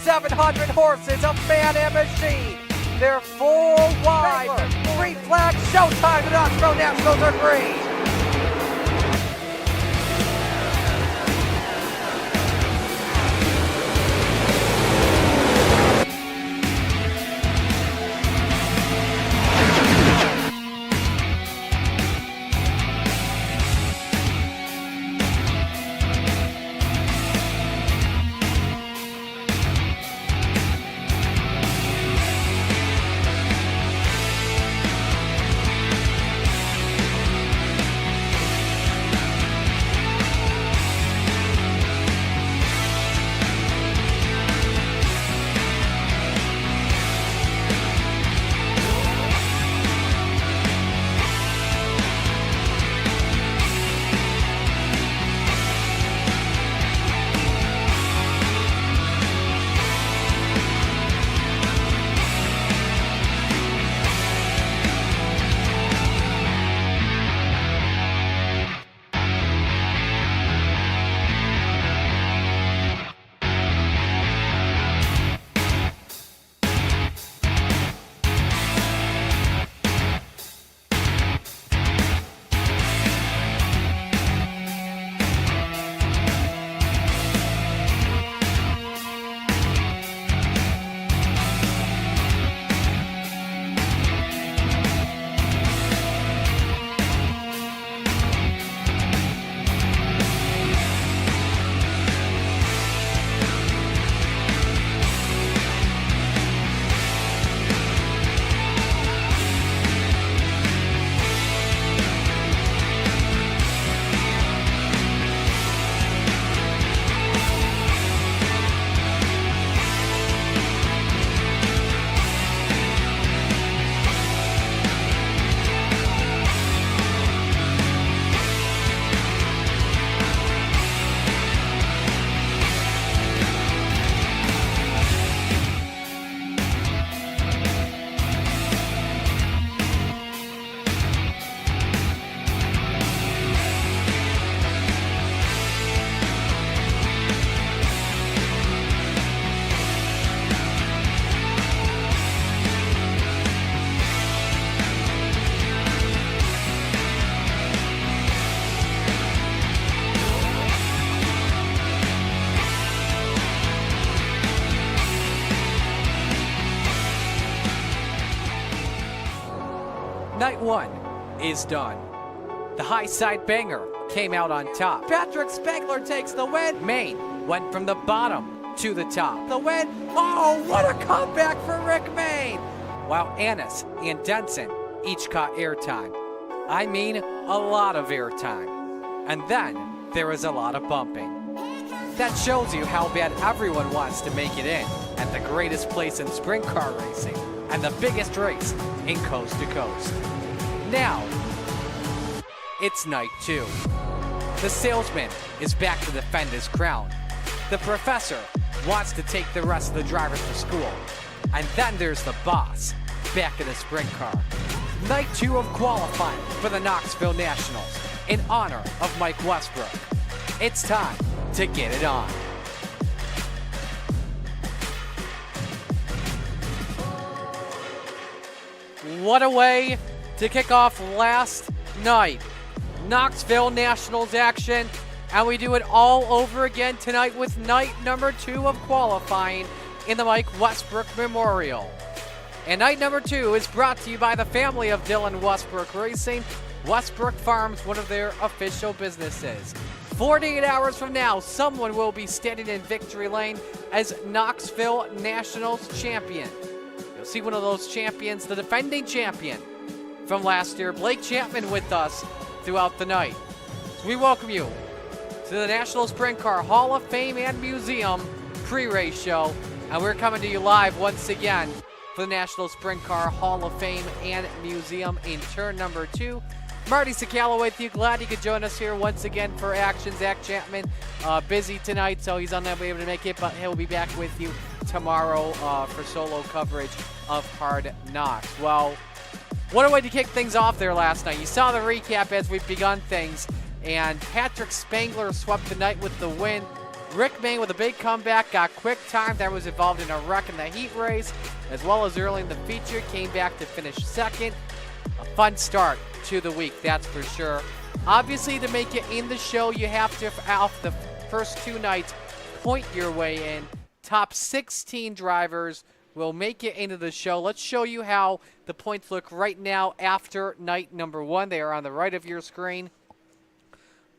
700 horses of man and machine. They're full wide. Green flag, showtime. The Knoxville Nationals are green. Night one is done. The high side banger came out on top. Patrick Spangler takes the win. Maine went from the bottom to the top. The win. Oh, what a comeback for Rick Maine. While Annis and Denson each caught airtime. I mean, a lot of airtime. And then there was a lot of bumping. That shows you how bad everyone wants to make it in at the greatest place in sprint car racing and the biggest race in coast to coast. Now, it's night two. The salesman is back to defend his crown. The professor wants to take the rest of the drivers to school. And then there's the boss, back in the sprint car. Night two of qualifying for the Knoxville Nationals in honor of Mike Westbrook. It's time to get it on. What a way to kick off last night. Knoxville Nationals action, and we do it all over again tonight with night number two of qualifying in the Mike Westbrook Memorial. And night number two is brought to you by the family of Dylan Westbrook Racing, Westbrook Farms, one of their official businesses. 48 hours from now, someone will be standing in victory lane as Knoxville Nationals champion. You'll see one of those champions, the defending champion from last year, Blake Chapman, with us throughout the night. So we welcome you to the National Sprint Car Hall of Fame and Museum pre-race show. And we're coming to you live once again for the National Sprint Car Hall of Fame and Museum in turn number two. Marty Sakala with you. Glad you could join us here once again for action. Zach Chapman busy tonight, so he's unable to make it, but he'll be back with you tomorrow for solo coverage of Hard Knocks. Well, what a way to kick things off there last night. You saw the recap as we've begun things, and Patrick Spangler swept the night with the win. Rick Mayne with a big comeback, got quick time that was involved in a wreck in the heat race, as well as early in the feature, came back to finish second. A fun start to the week, that's for sure. Obviously, to make it in the show, you have to, off the first 2 nights, point your way in. Top 16 drivers will make it into the show. Let's show you how the points look right now after night number 1. They are on the right of your screen.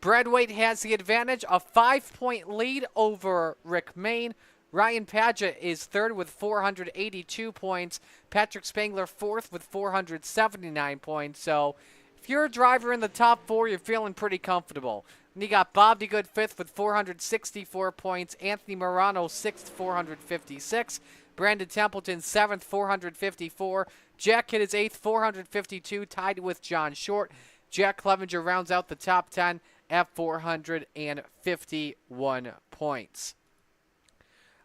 Brad White has the advantage, a 5-point lead over Rick Mayne. Ryan Padgett is third with 482 points. Patrick Spangler fourth with 479 points. So if you're a driver in the top 4, you're feeling pretty comfortable. And you got Bob DeGood fifth with 464 points. Anthony Morano sixth, 456. Brandon Templeton seventh, 454. Jack Hitt is eighth, 452, tied with John Short. Jack Clevenger rounds out the top 10 at 451 points.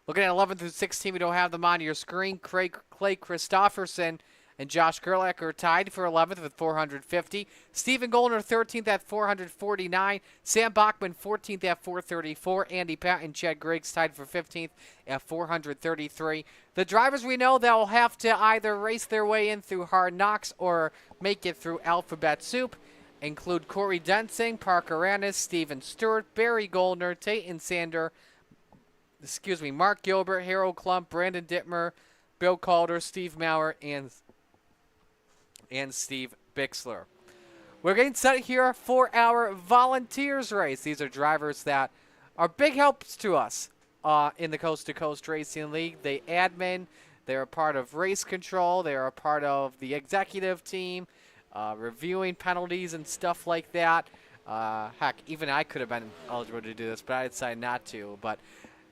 Looking at 11 through 16, we don't have them on your screen. Clay Christopherson and Josh Gerlach are tied for 11th with 450. Stephen Goldner 13th at 449. Sam Bachman 14th at 434. Andy Patton and Chad Griggs tied for 15th at 433. The drivers we know that will have to either race their way in through Hard Knocks or make it through Alphabet Soup include Corey Densing, Parker Annis, Steven Stewart, Barry Goldner, Tayton Sander, Mark Gilbert, Harold Klump, Brandon Dittmer, Bill Calder, Steve Maurer, and Steve Bixler. We're getting set here for our volunteers race. These are drivers that are big helps to us in the Coast to Coast Racing League. They admin, they're a part of race control, they're a part of the executive team, reviewing penalties and stuff like that. Heck, even I could have been eligible to do this, but I decided not to. But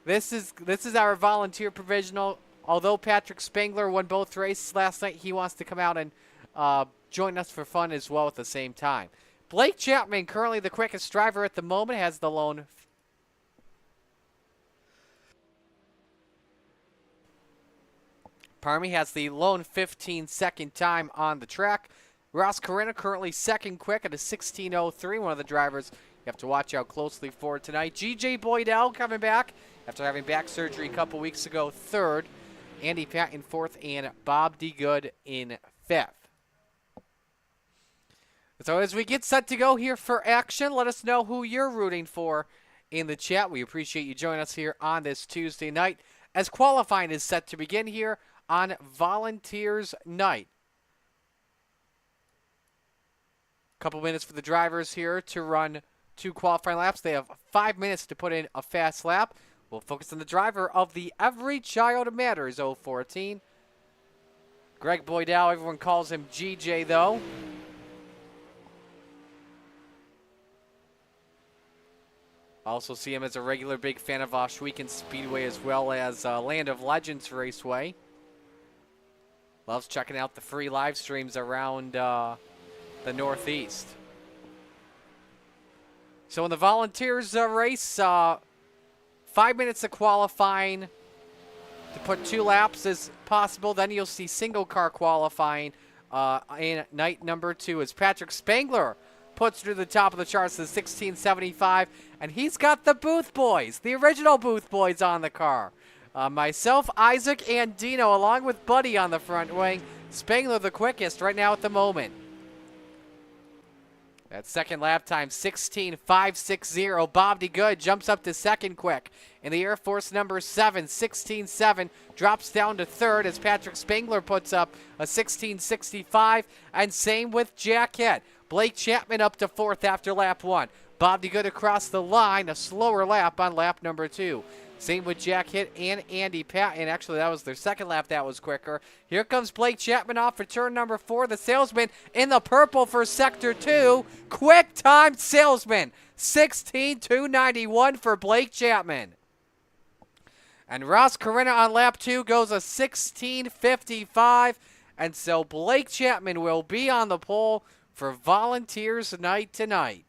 this is our volunteer provisional. Although Patrick Spangler won both races last night, he wants to come out and join us for fun as well at the same time. Blake Chapman, currently the quickest driver at the moment, has the lone. Pardon me, has the lone 15-second time on the track. Ross Carina currently second quick at a 16:03. One of the drivers you have to watch out closely for tonight. G.J. Boydell coming back after having back surgery a couple weeks ago, third. Andy Patton fourth, and Bob DeGood in fifth. So as we get set to go here for action, let us know who you're rooting for in the chat. We appreciate you joining us here on this Tuesday night as qualifying is set to begin here on Volunteers Night. Couple minutes for the drivers here to run 2 qualifying laps. They have 5 minutes to put in a fast lap. We'll focus on the driver of the Every Child Matters 014. Greg Boydell, everyone calls him GJ though. Also see him as a regular big fan of Ohsweken Speedway as well as Land of Legends Raceway. Loves checking out the free live streams around the Northeast. So in the Volunteers race, 5 minutes of qualifying to put 2 laps as possible. Then you'll see single car qualifying in night number 2 as Patrick Spangler puts through the top of the charts to 1675, and he's got the Booth Boys, the original Booth Boys on the car. Myself, Isaac, and Dino, along with Buddy on the front wing. Spangler the quickest right now at the moment. That second lap time, 16.560. Bob DeGood jumps up to second quick. In the Air Force number 7, 16.7, drops down to third as Patrick Spangler puts up a 16.65. And same with Jack Hitt. Blake Chapman up to fourth after lap 1. Bob DeGood across the line, a slower lap on lap number 2. Same with Jack Hitt and Andy Patton. Actually, that was their second lap that was quicker. Here comes Blake Chapman off for turn number 4. The salesman in the purple for sector 2. Quick time salesman. 16.291 for Blake Chapman. And Ross Carina on lap 2 goes a 16.55. And so Blake Chapman will be on the pole for Volunteers Night tonight.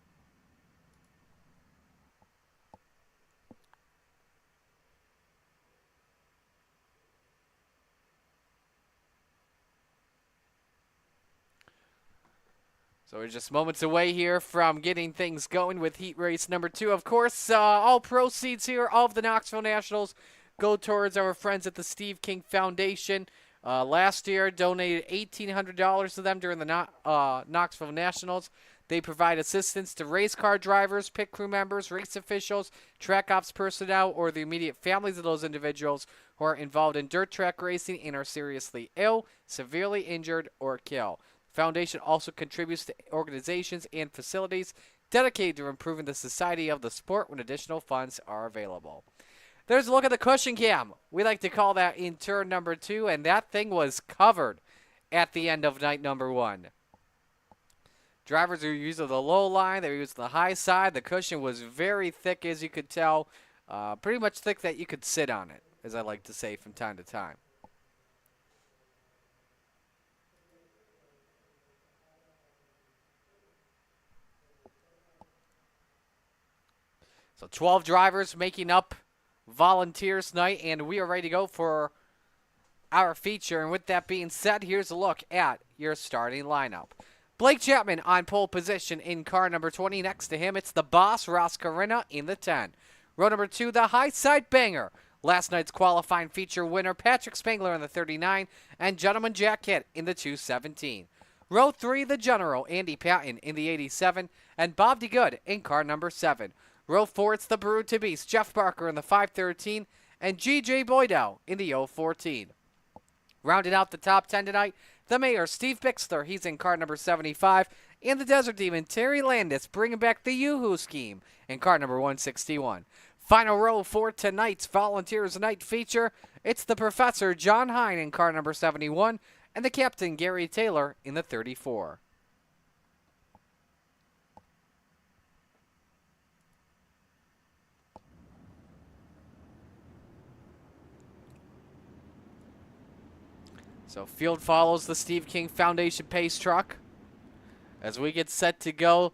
So we're just moments away here from getting things going with heat race number 2. Of course, all proceeds here of the Knoxville Nationals go towards our friends at the Steve King Foundation. Last year, donated $1,800 to them during the Knoxville Nationals. They provide assistance to race car drivers, pit crew members, race officials, track ops personnel, or the immediate families of those individuals who are involved in dirt track racing and are seriously ill, severely injured, or killed. The foundation also contributes to organizations and facilities dedicated to improving the society of the sport when additional funds are available. There's a look at the cushion cam. We like to call that in turn number 2, and that thing was covered at the end of night number 1. Drivers are using the low line. They were using the high side. The cushion was very thick, as you could tell. Pretty much thick that you could sit on it, as I like to say from time to time. So 12 drivers making up volunteers night, and we are ready to go for our feature. And with that being said, here's a look at your starting lineup. Blake Chapman on pole position in car number 20. Next to him, it's the boss, Ross Carina, in the 10. Row number 2, the high side banger. Last night's qualifying feature winner, Patrick Spangler in the 39, and Gentleman Jack Hitt in the 217. Row 3, the general, Andy Patton in the 87, and Bob DeGood in car number 7. Row 4, it's the Brew to Beast, Jeff Barker in the 513, and G.J. Boydow in the 014. Rounded out the top 10 tonight, the mayor, Steve Bixler, he's in car number 75, and the Desert Demon, Terry Landis, bringing back the Yoo-Hoo scheme in car number 161. Final row for tonight's Volunteers Night feature, it's the Professor, John Hine, in car number 71, and the Captain, Gary Taylor, in the 34. So field follows the Steve King Foundation pace truck as we get set to go.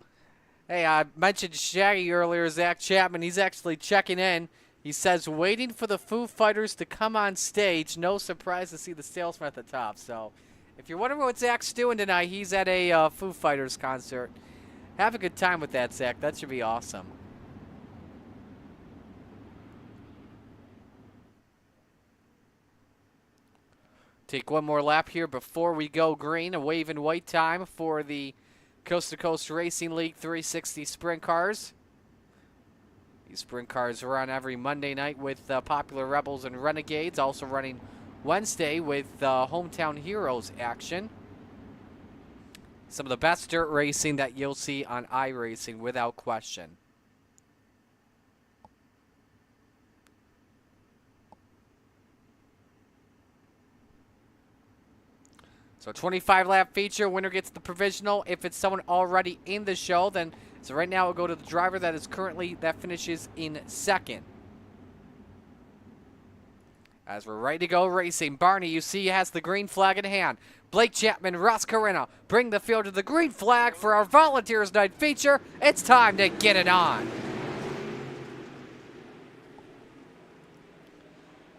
Hey, I mentioned Shaggy earlier, Zach Chapman. He's actually checking in. He says, waiting for the Foo Fighters to come on stage. No surprise to see the salesman at the top. So if you're wondering what Zach's doing tonight, he's at a Foo Fighters concert. Have a good time with that, Zach. That should be awesome. Take one more lap here before we go green. A wave and white time for the Coast to Coast Racing League 360 Sprint Cars. These Sprint Cars run every Monday night with Popular Rebels and Renegades. Also running Wednesday with Hometown Heroes action. Some of the best dirt racing that you'll see on iRacing without question. So 25-lap feature, winner gets the provisional. If it's someone already in the show, then so right now we'll go to the driver that finishes in second. As we're ready to go racing, Barney, you see, has the green flag in hand. Blake Chapman, Ross Carina bring the field to the green flag for our Volunteers Night feature. It's time to get it on.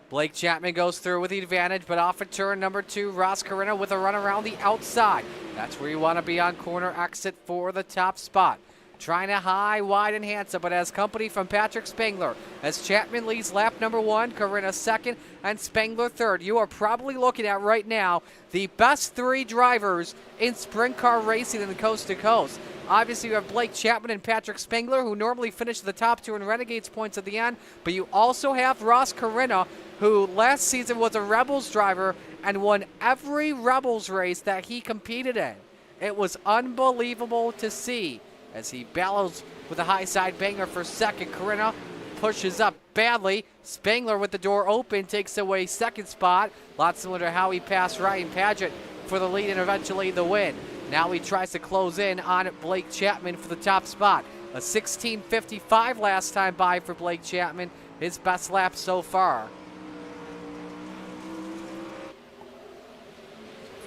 Blake Chapman goes through with the advantage, but off at turn number 2, Ross Carina with a run around the outside. That's where you want to be on corner exit for the top spot. Trying to high, wide, and handsome, but has company from Patrick Spangler. As Chapman leads lap number 1, Carina second, and Spangler third. You are probably looking at right now the best 3 drivers in sprint car racing in the coast to coast. Obviously, you have Blake Chapman and Patrick Spangler, who normally finish the top 2 in Renegades points at the end, but you also have Ross Carina, who last season was a Rebels driver and won every Rebels race that he competed in. It was unbelievable to see as he battles with a high side banger for second. Carina pushes up badly. Spangler with the door open takes away second spot. A lot similar to how he passed Ryan Paget for the lead and eventually the win. Now he tries to close in on Blake Chapman for the top spot. A 16:55 last time by for Blake Chapman, his best lap so far.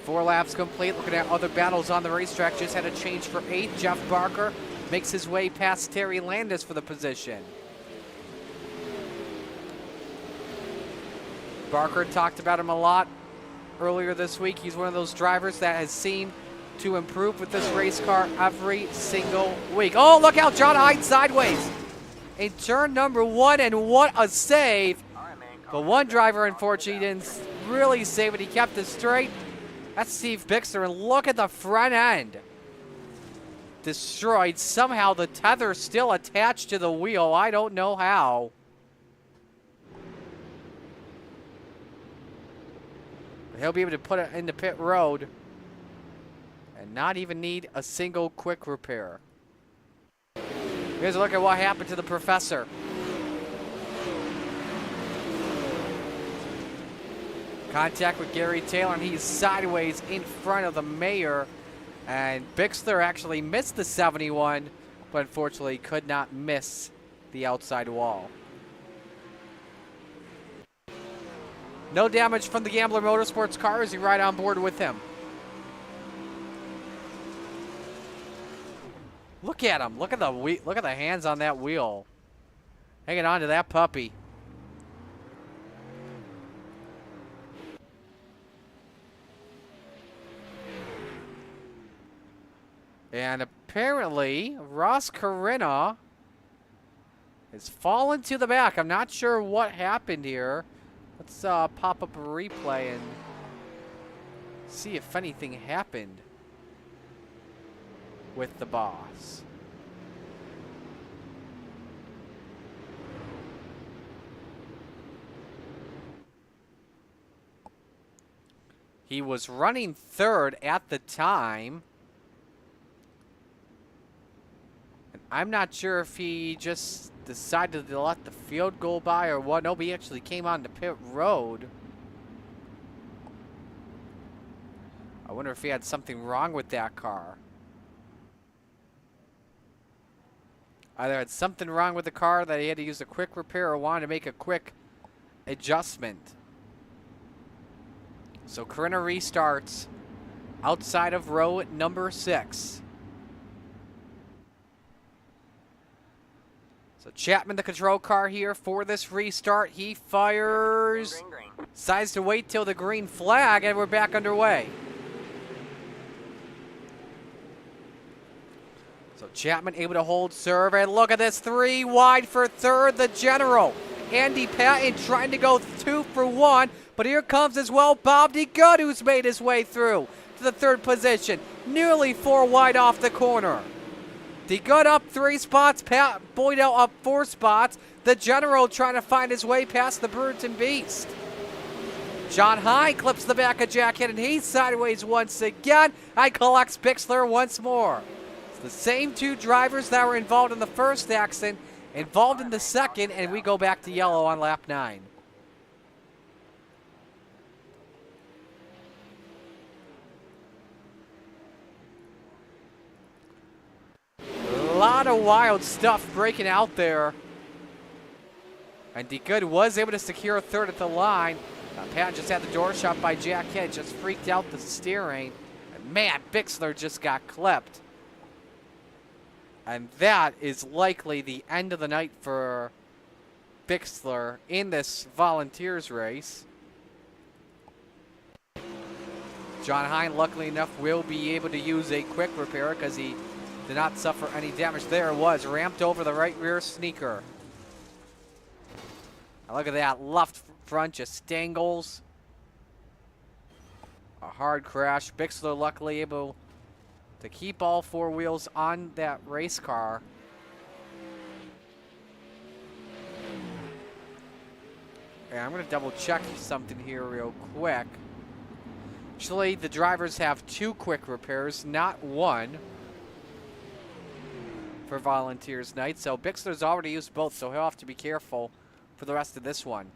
4 laps complete. Looking at other battles on the racetrack, just had a change for 8th. Jeff Barker makes his way past Terry Landis for the position. Barker talked about him a lot earlier this week. He's one of those drivers that has seen to improve with this race car every single week. Oh, look out, John Hyde sideways in turn number 1, and what a save. But one driver, unfortunately, didn't really save it. He kept it straight. That's Steve Bixler, and look at the front end. Destroyed. Somehow the tether still attached to the wheel. I don't know how. He'll be able to put it into pit road and not even need a single quick repair. Here's a look at what happened to the professor. Contact with Gary Taylor, and he's sideways in front of the mayor. And Bixler actually missed the 71, but unfortunately could not miss the outside wall. No damage from the Gambler Motorsports car as you ride on board with him. Look at him. Look at the hands on that wheel. Hanging on to that puppy. And apparently, Ross Carina has fallen to the back. I'm not sure what happened here. Let's pop up a replay and see if anything happened with the boss. He was running third at the time. And I'm not sure if he just decided to let the field go by or what. No, he actually came on the pit road. I wonder if he had something wrong with that car. Either had something wrong with the car that he had to use a quick repair or wanted to make a quick adjustment. So Carina restarts outside of row number 6. So Chapman, the control car here for this restart. He fires, decides to wait till the green flag, and we're back underway. So Chapman able to hold serve, and look at this, 3 wide for third, the general. Andy Patton trying to go 2 for 1, but here comes as well Bob DeGood, who's made his way through to the third position, nearly 4 wide off the corner. DeGood up 3 spots, Pat Boydell up 4 spots. The general trying to find his way past the Burton Beast. John Hine clips the back of Jack Hitt, and he's sideways once again. And collects Bixler once more. It's the same 2 drivers that were involved in the first accident, involved in the second, and we go back to yellow on lap 9. A lot of wild stuff breaking out there. And DeGood was able to secure a third at the line. Pat just had the door shut by Jack Hitt, just freaked out the steering. And man, Bixler just got clipped. And that is likely the end of the night for Bixler in this Volunteers race. John Hine, luckily enough, will be able to use a quick repair because he did not suffer any damage. There it was, ramped over the right rear sneaker. Now look at that, left front just stangles. A hard crash. Bixler luckily able to keep all 4 wheels on that race car. And I'm going to double check something here real quick. Actually, the drivers have 2 quick repairs, not 1 for Volunteers night. So Bixler's already used both, so he'll have to be careful for the rest of this one.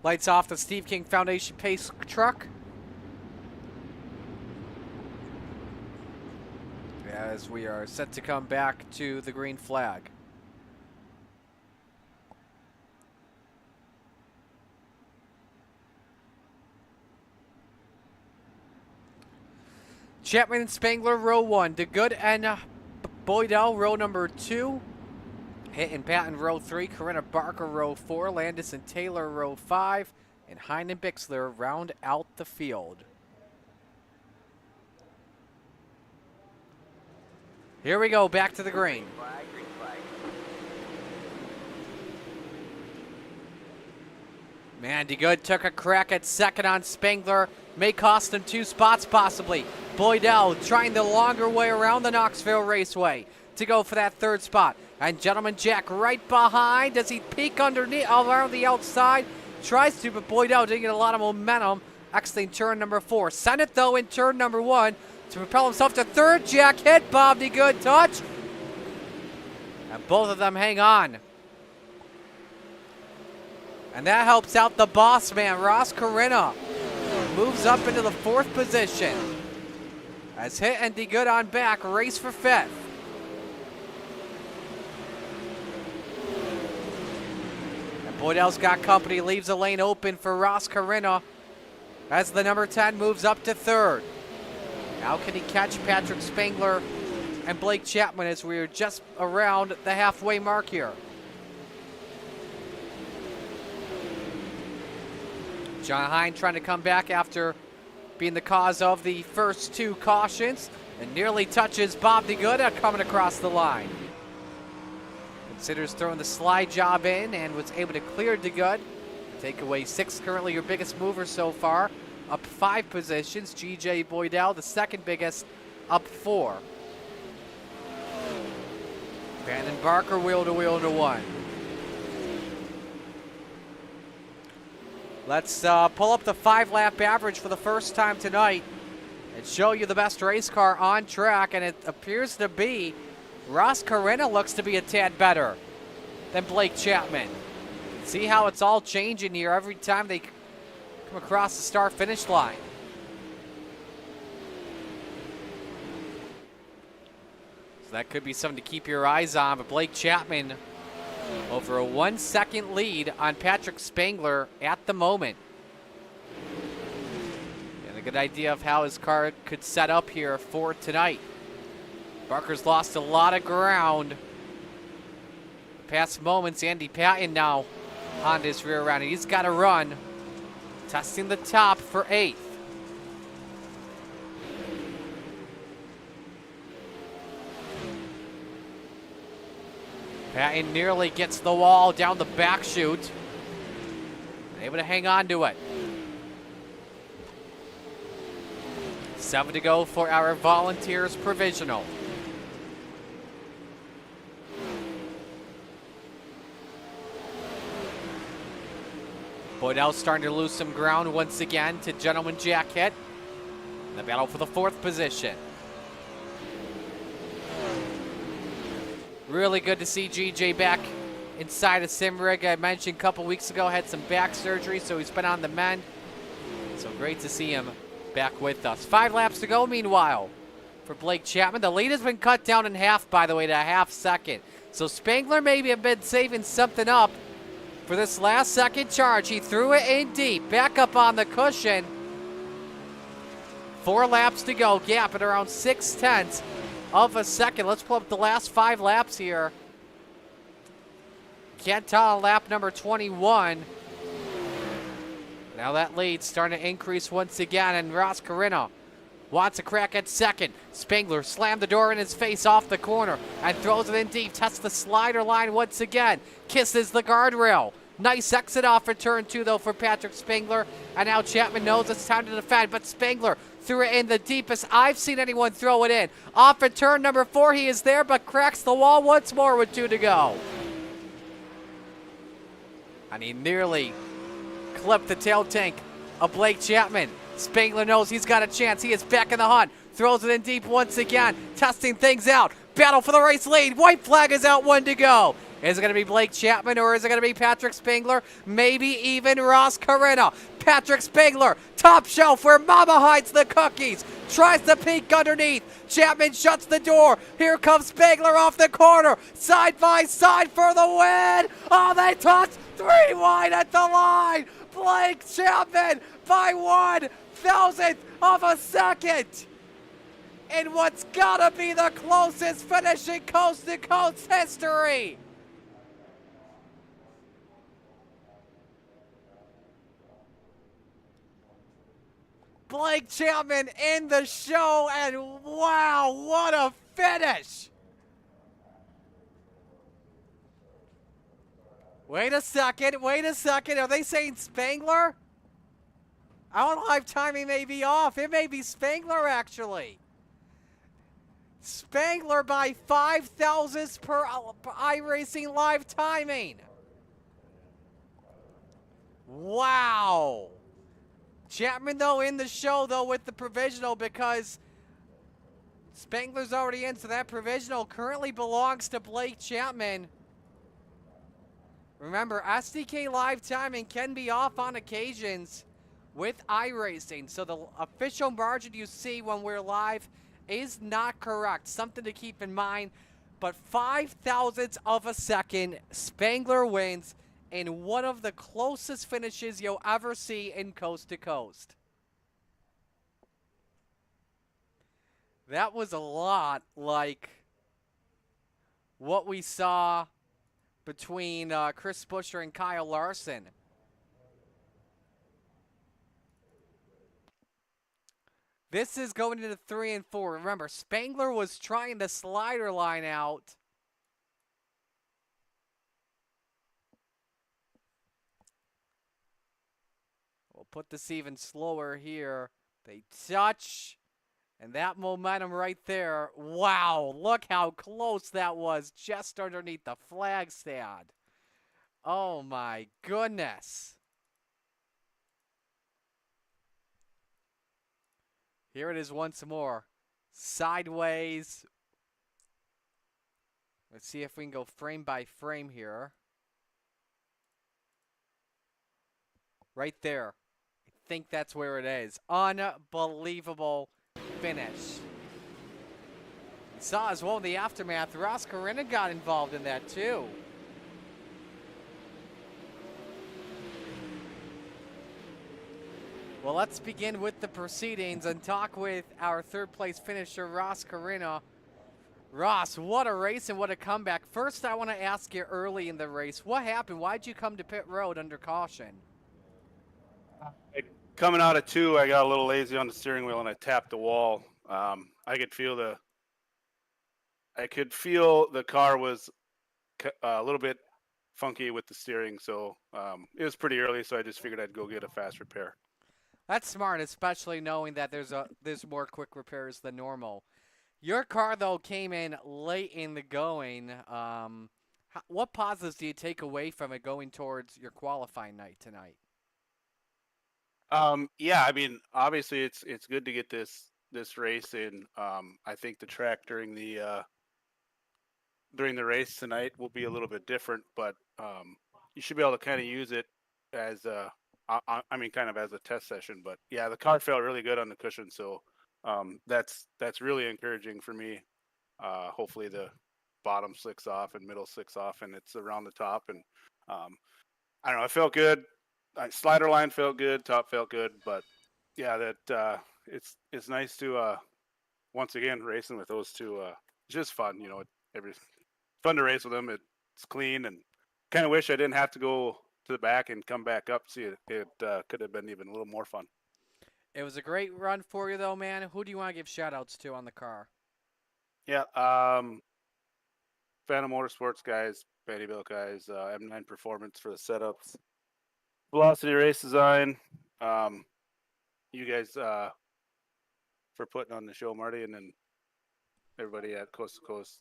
Lights off the Steve King Foundation pace truck. As we are set to come back to the green flag. Chapman and Spangler, row 1. DeGood and Boydell, row number 2. Hitt and Patton, row 3. Corinna Barker, row 4. Landis and Taylor, row 5. And Hine and Bixler round out the field. Here we go, back to the green. Man, DeGood took a crack at second on Spangler. May cost him 2 spots possibly. Boydell trying the longer way around the Knoxville Raceway to go for that 3rd spot. And Gentleman Jack right behind. Does he peek underneath, around the outside? Tries to, but Boydell didn't get a lot of momentum. Exiting turn number 4. Sent it though in turn number 1 to propel himself to 3rd. Jack hit Bob DeGood touch. And both of them hang on. And that helps out the boss man, Ross Corinna. Moves up into the 4th position. As Hitt and DeGood on back, race for 5th. And Boydell's got company, leaves a lane open for Ross Corinna as the number 10 moves up to 3rd. Now can he catch Patrick Spangler and Blake Chapman as we are just around the halfway mark here. John Hine trying to come back after being the cause of the first 2 cautions and nearly touches Bob DeGood coming across the line. Considers throwing the slide job in and was able to clear DeGood. Takeaway 6, currently your biggest mover so far, up 5 positions. G.J. Boydell, the second biggest, up 4. Brandon Barker wheel to 1. Let's pull up the 5-lap average for the first time tonight and show you the best race car on track, and it appears to be Ross Corinna looks to be a tad better than Blake Chapman. See how it's all changing here every time they come across the start-finish line. So that could be something to keep your eyes on, but Blake Chapman over a 1-second lead on Patrick Spangler at the moment. And a good idea of how his car could set up here for tonight. Barker's lost a lot of ground. The past moments, Andy Patton now on his rear end. He's got to run. Testing the top for 8th. Patton nearly gets the wall down the back chute. Able to hang on to it. 7 to go for our Volunteers Provisional. Boydell starting to lose some ground once again to Gentleman Jack Hitt. The battle for the 4th position. Really good to see GJ back inside a sim rig. I mentioned a couple weeks ago, had some back surgery, so he's been on the mend. So great to see him back with us. 5 laps to go, meanwhile, for Blake Chapman. The lead has been cut down in half, by the way, to a half second. So Spangler maybe have been saving something up for this last second charge. He threw it in deep, back up on the cushion. 4 laps to go, gap at around 0.6 of a second. Let's pull up the last 5 laps here. Can't tell on lap number 21. Now that lead starting to increase once again, and Ross Corinna wants a crack at second. Spangler slammed the door in his face off the corner and throws it in deep. Tests the slider line once again. Kisses the guardrail. Nice exit off for turn 2, though, for Patrick Spangler. And now Chapman knows it's time to defend, but Spangler threw it in the deepest I've seen anyone throw it in. Off at turn number 4, he is there, but cracks the wall once more with 2 to go. And he nearly clipped the tail tank of Blake Chapman. Spangler knows he's got a chance. He is back in the hunt. Throws it in deep once again. Testing things out. Battle for the race lead. White flag is out, 1 to go. Is it going to be Blake Chapman or is it going to be Patrick Spangler? Maybe even Ross Corinna. Patrick Spangler, top shelf where Mama hides the cookies. Tries to peek underneath. Chapman shuts the door. Here comes Spangler off the corner. Side by side for the win. Oh, they touch. 3 wide at the line. Blake Chapman by 1/1000 of a second. in what's gotta be the closest finish in coast-to-coast history. Blake Chapman in the show, and wow, what a finish! Wait a second, are they saying Spangler? Our live timing may be off. It may be Spangler, actually. Spangler by 5 thousandths per iRacing live timing. Wow. Chapman, though, in the show, though, with the provisional because Spangler's already in, so that provisional currently belongs to Blake Chapman. Remember, SDK live timing can be off on occasions with iRacing, so the official margin you see when we're live is not correct. Something to keep in mind, but 5 thousandths of a second, Spangler wins in one of the closest finishes you'll ever see in coast to coast. That was a lot like what we saw between Chris Buescher and Kyle Larson. This is going into 3 and 4. Remember, Spangler was trying the slider line out. We'll put this even slower here. They touch, and that momentum right there. Wow, look how close that was, just underneath the flag stand. Oh my goodness. Here it is once more. Sideways. Let's see if we can go frame by frame here. Right there. I think that's where it is. Unbelievable finish. We saw as well in the aftermath, Ross Corinna got involved in that too. Well, let's begin with the proceedings and talk with our third place finisher, Ross Corinna. Ross, what a race and what a comeback. First, I want to ask you early in the race, what happened? Why'd you come to pit road under caution? Coming out of 2, I got a little lazy on the steering wheel and I tapped the wall. I could feel the car was a little bit funky with the steering, so it was pretty early, so I just figured I'd go get a fast repair. That's smart, especially knowing that there's more quick repairs than normal. Your car, though, came in late in the going. What positives do you take away from it going towards your qualifying night tonight? Yeah, I mean, obviously it's good to get this race in. I think the track during the race tonight will be a little bit different, but you should be able to kind of use it as kind of as a test session. But yeah, the car felt really good on the cushion, so that's really encouraging for me. Hopefully the bottom slicks off and middle slicks off, and it's around the top. And I don't know, it felt good. Slider line felt good, top felt good, but yeah, that it's nice to once again racing with those two. It's just fun, you know. Fun to race with them. It's clean, and kind of wish I didn't have to go to the back and come back up. See, it could have been even a little more fun. It was a great run for you, though, man. Who do you want to give shout-outs to on the car? Yeah, Phantom Motorsports guys, Vandyville guys, M9 Performance for the setups, Velocity Race Design, you guys for putting on the show, Marty, and then everybody at Coast to Coast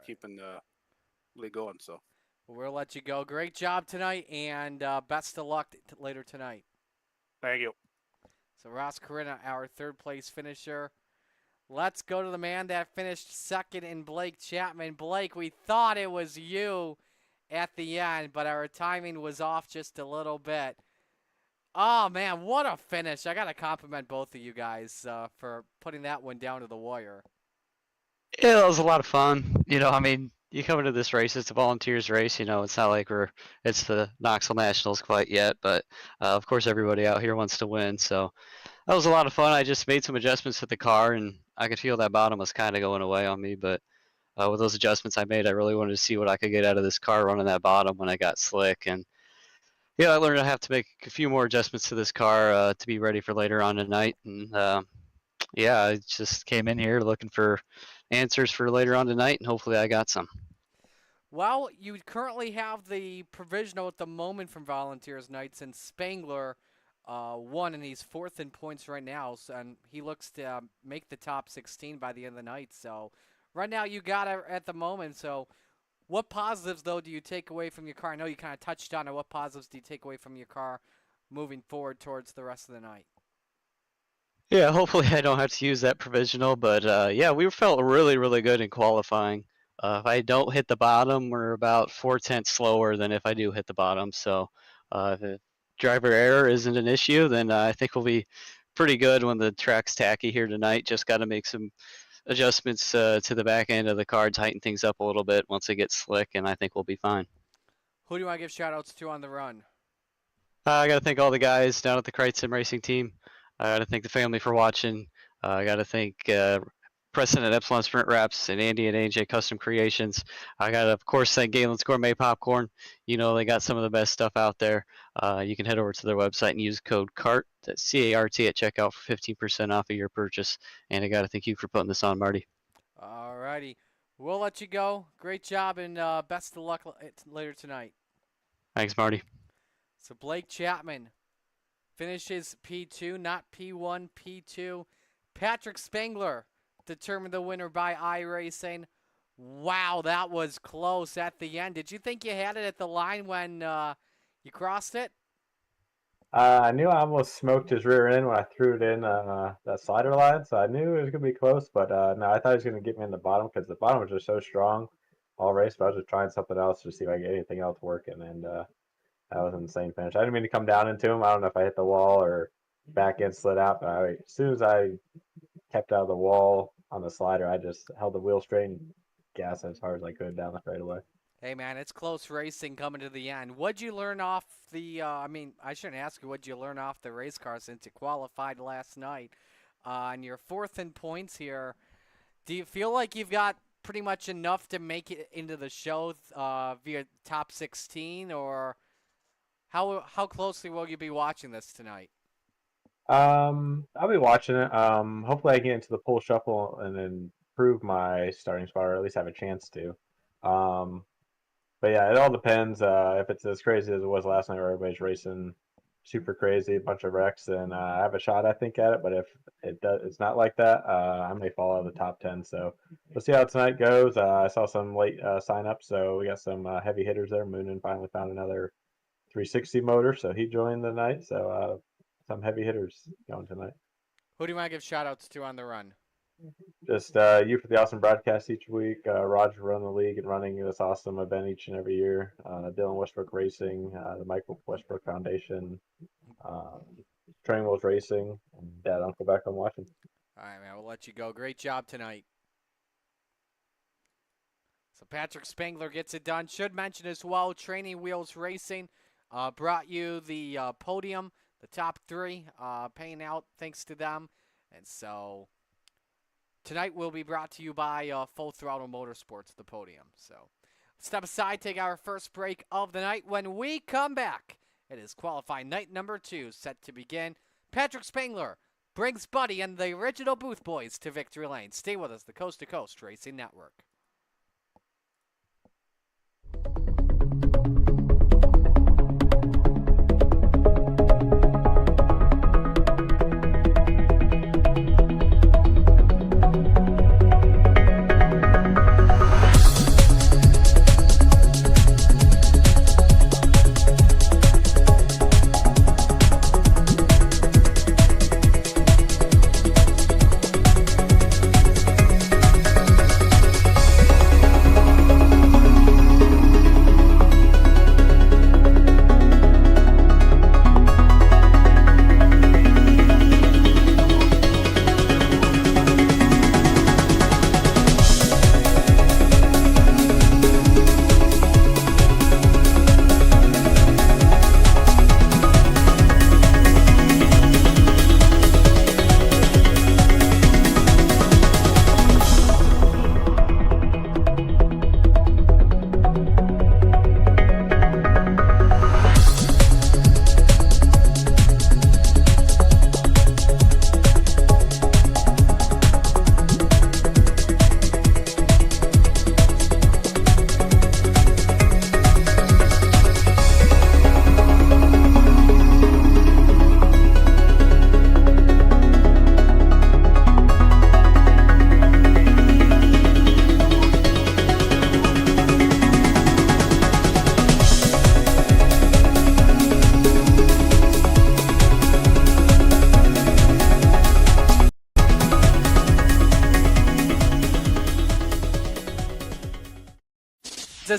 keeping the league going. So we'll let you go. Great job tonight, and best of luck later tonight. Thank you. So Ross Corinna, our third place finisher. Let's go to the man that finished second in Blake Chapman. Blake, we thought it was you at the end, but our timing was off just a little bit. Oh, man, what a finish. I got to compliment both of you guys for putting that one down to the wire. Yeah, it was a lot of fun. You know, I mean, you come into this race, it's a volunteers race. You know, it's not like it's the Knoxville Nationals quite yet, but of course everybody out here wants to win. So that was a lot of fun. I just made some adjustments to the car, and I could feel that bottom was kind of going away on me, but with those adjustments I made, I really wanted to see what I could get out of this car running that bottom when I got slick. And yeah, I learned I have to make a few more adjustments to this car to be ready for later on tonight. And yeah, I just came in here looking for answers for later on tonight, and hopefully I got some. Well, you currently have the provisional at the moment from Volunteers Night, since Spangler won, and he's 4th in points right now, so, and he looks to make the top 16 by the end of the night. So right now you got it at the moment. So what positives, though, do you take away from your car? I know you kind of touched on it. What positives do you take away from your car moving forward towards the rest of the night? Yeah, hopefully I don't have to use that provisional, but yeah, we felt really, really good in qualifying. If I don't hit the bottom, we're about 4/10 slower than if I do hit the bottom. So if driver error isn't an issue, then I think we'll be pretty good when the track's tacky here tonight. Just got to make some adjustments to the back end of the car, tighten things up a little bit once it gets slick, and I think we'll be fine. Who do you want to give shout-outs to on the run? I got to thank all the guys down at the Kreitzen Racing team. I got to thank the family for watching. I got to thank Preston at Epsilon Sprint Wraps and Andy at AJ Custom Creations. I got to, of course, thank Galen's Gourmet Popcorn. You know, they got some of the best stuff out there. You can head over to their website and use code CART, that's C-A-R-T, at checkout for 15% off of your purchase. And I got to thank you for putting this on, Marty. All righty. We'll let you go. Great job, and best of luck later tonight. Thanks, Marty. So Blake Chapman finishes P2, not P1, P2. Patrick Spangler determined the winner by iRacing. Wow, that was close at the end. Did you think you had it at the line when you crossed it? I knew I almost smoked his rear end when I threw it in that slider line, so I knew it was going to be close, but no, I thought he was going to get me in the bottom because the bottom was just so strong all race, but I was just trying something else to see if I could get anything else working, and that was an insane finish. I didn't mean to come down into him. I don't know if I hit the wall or back end slid out, but as soon as I kept out of the wall on the slider, I just held the wheel straight and gassed as hard as I could down the straightaway. Hey, man, it's close racing coming to the end. What'd you learn off the, I shouldn't ask you, what'd you learn off the race car since you qualified last night? And you're 4th in points here. Do you feel like you've got pretty much enough to make it into the show via top 16, or how closely will you be watching this tonight? I'll be watching it. Hopefully I get into the pole shuffle and then improve my starting spot, or at least have a chance to. But yeah, it all depends. If it's as crazy as it was last night, where everybody's racing super crazy, a bunch of wrecks, then I have a shot, I think, at it. But if it's not like that, I may fall out of the top 10. So we'll see how tonight goes. I saw some late sign ups, so we got some heavy hitters there. Moonin finally found another 360 motor, so he joined the night. So some heavy hitters going tonight. Who do you want to give shout-outs to on the run? Just you for the awesome broadcast each week. Roger running the league and running this awesome event each and every year. Dylan Westbrook Racing, the Michael Westbrook Foundation, Train Wheels Racing, and Dad, Uncle back on watching. All right, man, we'll let you go. Great job tonight. So Patrick Spangler gets it done. Should mention as well, Training Wheels Racing brought you the podium, the top 3, paying out thanks to them. And so tonight will be brought to you by Full Throttle Motorsports, the podium. So step aside, take our first break of the night. When we come back, it is qualifying night number 2 set to begin. Patrick Spangler brings Buddy and the original Booth Boys to victory lane. Stay with us, the Coast to Coast Racing Network.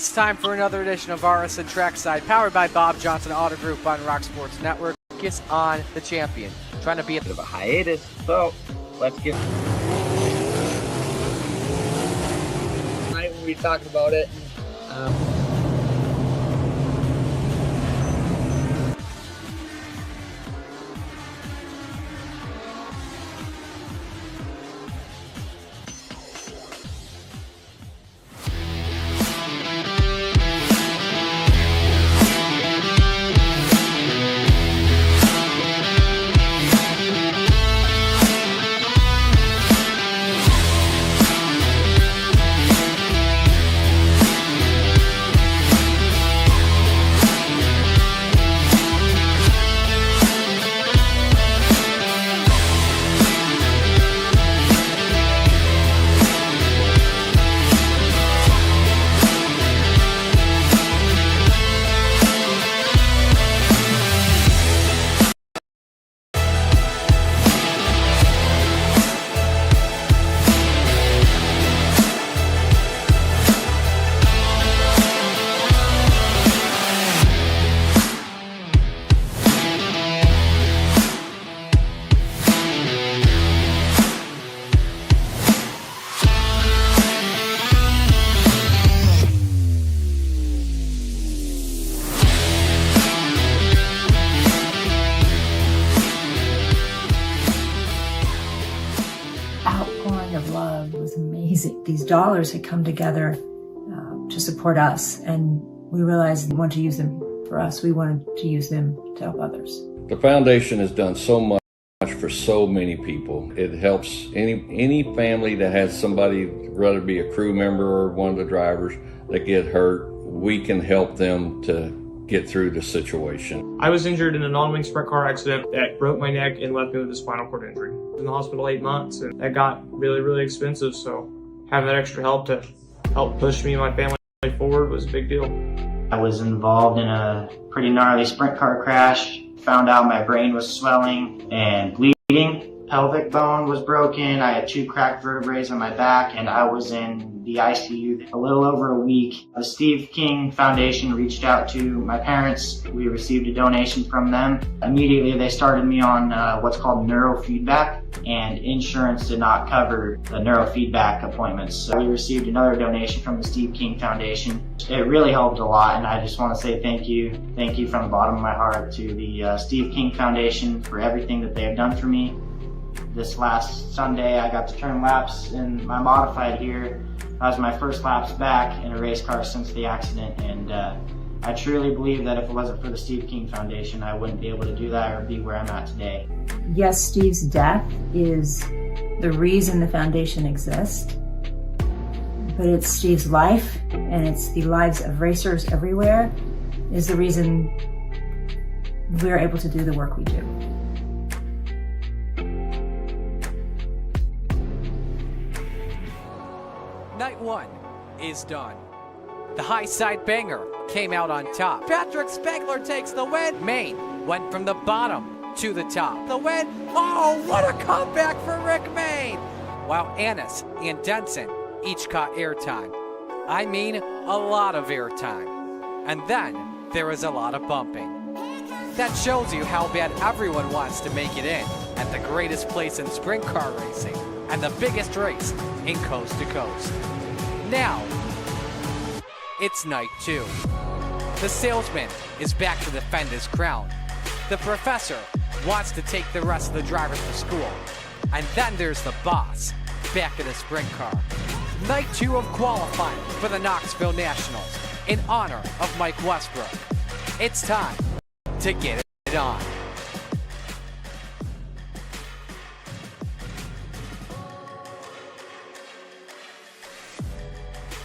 It's time for another edition of RSN Trackside, powered by Bob Johnson Auto Group on Rock Sports Network. Focus on the champion, trying to be a bit of a hiatus, so let's get. Tonight we'll be talking about it. Outpouring of love was amazing. These dollars had come together to support us, and we realized we wanted to use them for us. We wanted to use them to help others. The foundation has done so much for so many people. It helps any family that has somebody, whether it be a crew member or one of the drivers, that get hurt. We can help them to get through the situation. I was injured in a non-wing sprint car accident that broke my neck and left me with a spinal cord injury. I was in the hospital 8 months, and that got really, really expensive. So having that extra help to help push me and my family forward was a big deal. I was involved in a pretty gnarly sprint car crash. Found out my brain was swelling and bleeding. Pelvic bone was broken. I had 2 cracked vertebrae on my back, and I was in the ICU a little over a week. The Steve King Foundation reached out to my parents. We received a donation from them. Immediately, they started me on what's called neurofeedback, and insurance did not cover the neurofeedback appointments. So we received another donation from the Steve King Foundation. It really helped a lot, and I just want to say thank you. Thank you from the bottom of my heart to the Steve King Foundation for everything that they have done for me. This last Sunday, I got to turn laps in my modified here. That was my first laps back in a race car since the accident, and I truly believe that if it wasn't for the Steve King Foundation, I wouldn't be able to do that or be where I'm at today. Yes, Steve's death is the reason the foundation exists, but it's Steve's life, and it's the lives of racers everywhere, is the reason we're able to do the work we do. Night 1 is done. The high side banger came out on top. Patrick Spangler takes the win. Maine went from the bottom to the top. The win. Oh, what a comeback for Rick Maine! While Annis and Denson each caught airtime. I mean, a lot of airtime. And then there was a lot of bumping. That shows you how bad everyone wants to make it in at the greatest place in sprint car racing and the biggest race in coast to coast. Now, it's night 2. The salesman is back to defend his crown. The professor wants to take the rest of the drivers to school. And then there's the boss, back in a sprint car. Night 2 of qualifying for the Knoxville Nationals in honor of Mike Westbrook. It's time to get it on.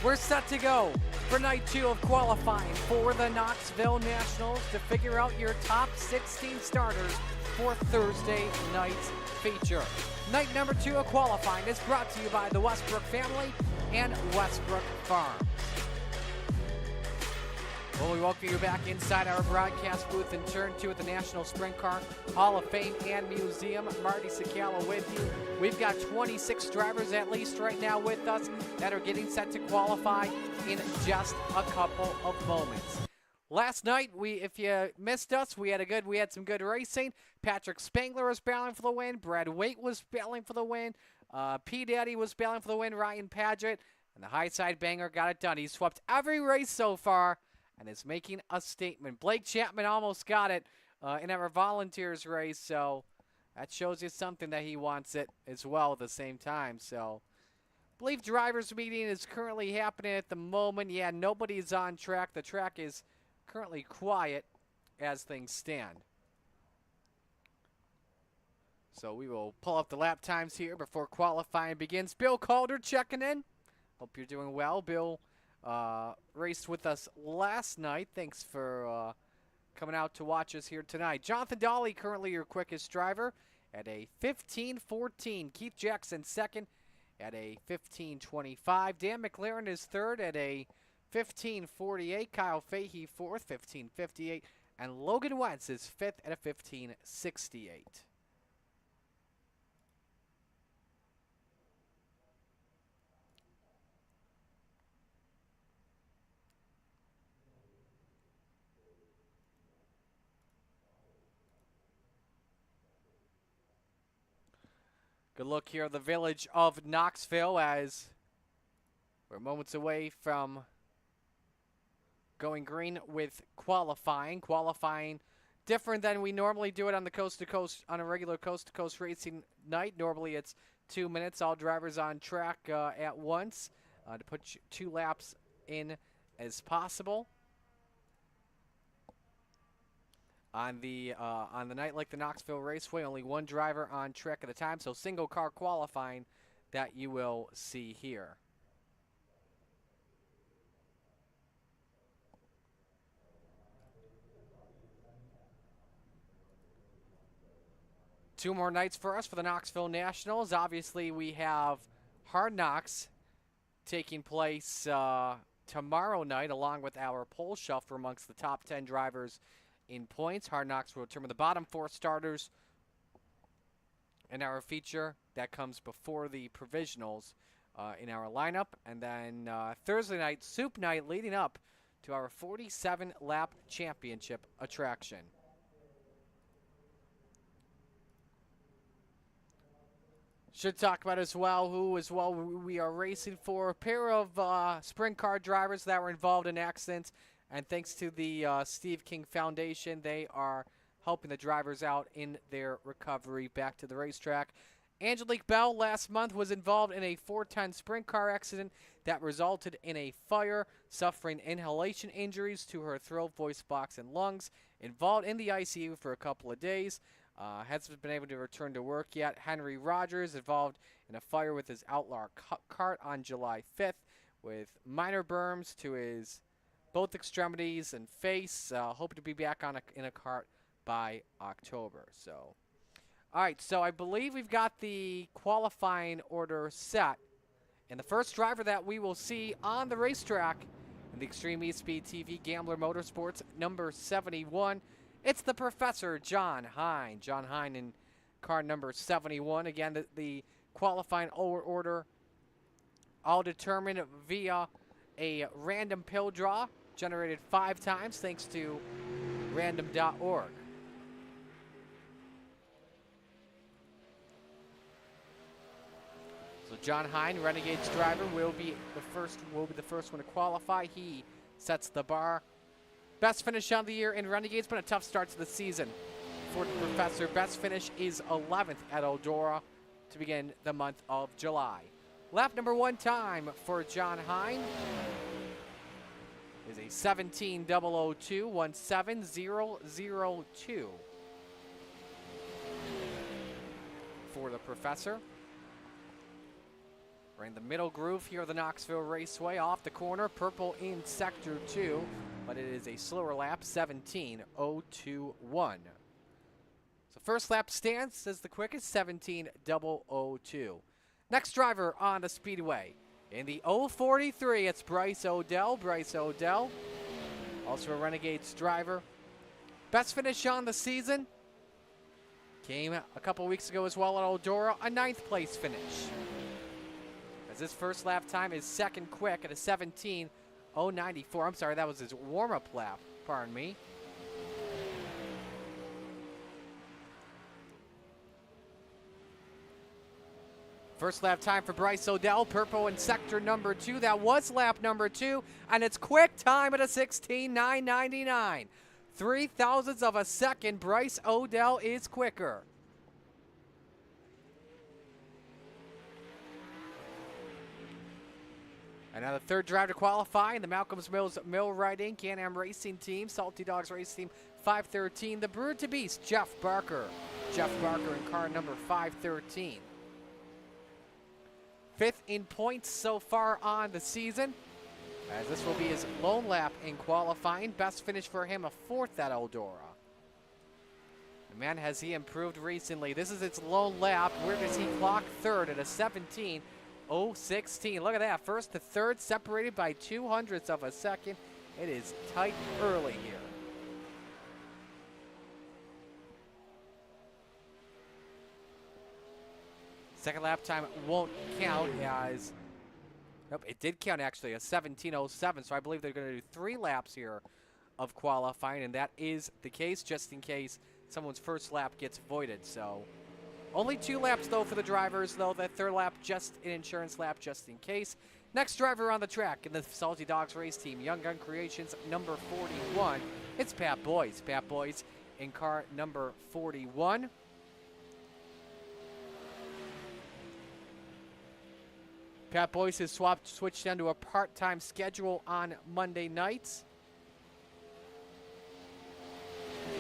We're set to go for night 2 of qualifying for the Knoxville Nationals to figure out your top 16 starters for Thursday night's feature. Night number 2 of qualifying is brought to you by the Westbrook family and Westbrook Farms. Well, we welcome you back inside our broadcast booth in Turn 2 at the National Sprint Car Hall of Fame and Museum. Marty Sakala with you. We've got 26 drivers at least right now with us that are getting set to qualify in just a couple of moments. Last night, if you missed us, we had some good racing. Patrick Spangler was battling for the win. Brad Waite was battling for the win. P. Daddy was battling for the win. Ryan Paget. And the high side banger got it done. He swept every race so far and is making a statement. Blake Chapman almost got it in our volunteers race, so that shows you something that he wants it as well at the same time. So I believe drivers meeting is currently happening at the moment. Yeah, nobody's on track. The track is currently quiet as things stand. So we will pull up the lap times here before qualifying begins. Bill Calder checking in. Hope you're doing well. Bill raced with us last night. Thanks for coming out to watch us here tonight. Jonathan Daly, currently your quickest driver at a 15:14. Keith Jackson second at a 15:25. Dan McLaren is third at a 15:48. Kyle Fahey fourth, 15:58. And Logan Wentz is fifth at a 15:68. Good look here at the village of Knoxville as we're moments away from going green with qualifying. Qualifying different than we normally do it on the coast-to-coast, on a regular coast-to-coast racing night. Normally it's 2 minutes, all drivers on track at once to put 2 laps in as possible. On the night like the Knoxville Raceway, only one driver on track at a time, so single car qualifying that you will see here. Two more nights for us for the Knoxville Nationals. Obviously, we have Hard Knocks taking place tomorrow night, along with our pole shuffle amongst the top 10 drivers in points. Hard Knocks will determine the bottom 4 starters in our feature. That comes before the provisionals in our lineup. And then Thursday night, Soup Night, leading up to our 47-lap championship attraction. Should talk about as well we are racing for. A pair of sprint car drivers that were involved in accidents. And thanks to the Steve King Foundation, they are helping the drivers out in their recovery back to the racetrack. Angelique Bell last month was involved in a 410 sprint car accident that resulted in a fire, suffering inhalation injuries to her throat, voice box, and lungs. Involved in the ICU for a couple of days. Hasn't been able to return to work yet. Henry Rogers involved in a fire with his Outlaw cart on July 5th with minor burns to his both extremities and face. Hope to be back in a cart by October. So, all right. So I believe we've got the qualifying order set, and the first driver that we will see on the racetrack in the Extreme E-Speed TV Gambler Motorsports number 71, it's the Professor John Hine. John Hine in car number 71. Again, the qualifying order all determined via a random pill draw generated 5 times thanks to random.org. So John Hine, Renegade's driver, will be the first one to qualify. He sets the bar. Best finish of the year in Renegade's been a tough start to the season for the Professor. Best finish is 11th at Eldora to begin the month of July. Lap number 1 time for John Hine is a 17:002, 17002 for the Professor. We're in the middle groove here of the Knoxville Raceway, off the corner, purple in sector 2, but it is a slower lap, 17:021. So first lap stands as the quickest, 17:002. Next driver on the speedway. In the 043, it's Bryce Odell. Bryce Odell also a Renegades driver. Best finish on the season came a couple weeks ago as well at Eldora, a 9th place finish. As his first lap time is second quick at a 17:094. I'm sorry, that was his warm-up lap, pardon me. First lap time for Bryce Odell, purple in sector number 2. That was lap number 2, and it's quick time at a 16:999. 0.03 of a second, Bryce Odell is quicker. And now the third driver to qualify in the Malcolm's Mills Millwright Inc. Can-Am Racing Team, Salty Dogs Racing Team 513. The Brood to Beast, Jeff Barker. Jeff Barker in car number 513. 5th in points so far on the season, as this will be his lone lap in qualifying. Best finish for him, a 4th at Eldora. And man, has he improved recently. This is its lone lap. Where does he clock 3rd at a 17:016? Look at that, 1st to 3rd, separated by 0.02 of a second. It is tight early here. Second lap time won't count as, nope, it did count actually, a 17:07, so I believe they're going to do 3 laps here of qualifying, and that is the case, just in case someone's first lap gets voided. So only 2 laps, though, for the drivers, though. That 3rd lap, just an insurance lap, just in case. Next driver on the track in the Salty Dogs race team, Young Gun Creations, number 41. It's Pat Boyce. Pat Boyce in car number 41. Pat Boyce has switched down to a part-time schedule on Monday nights.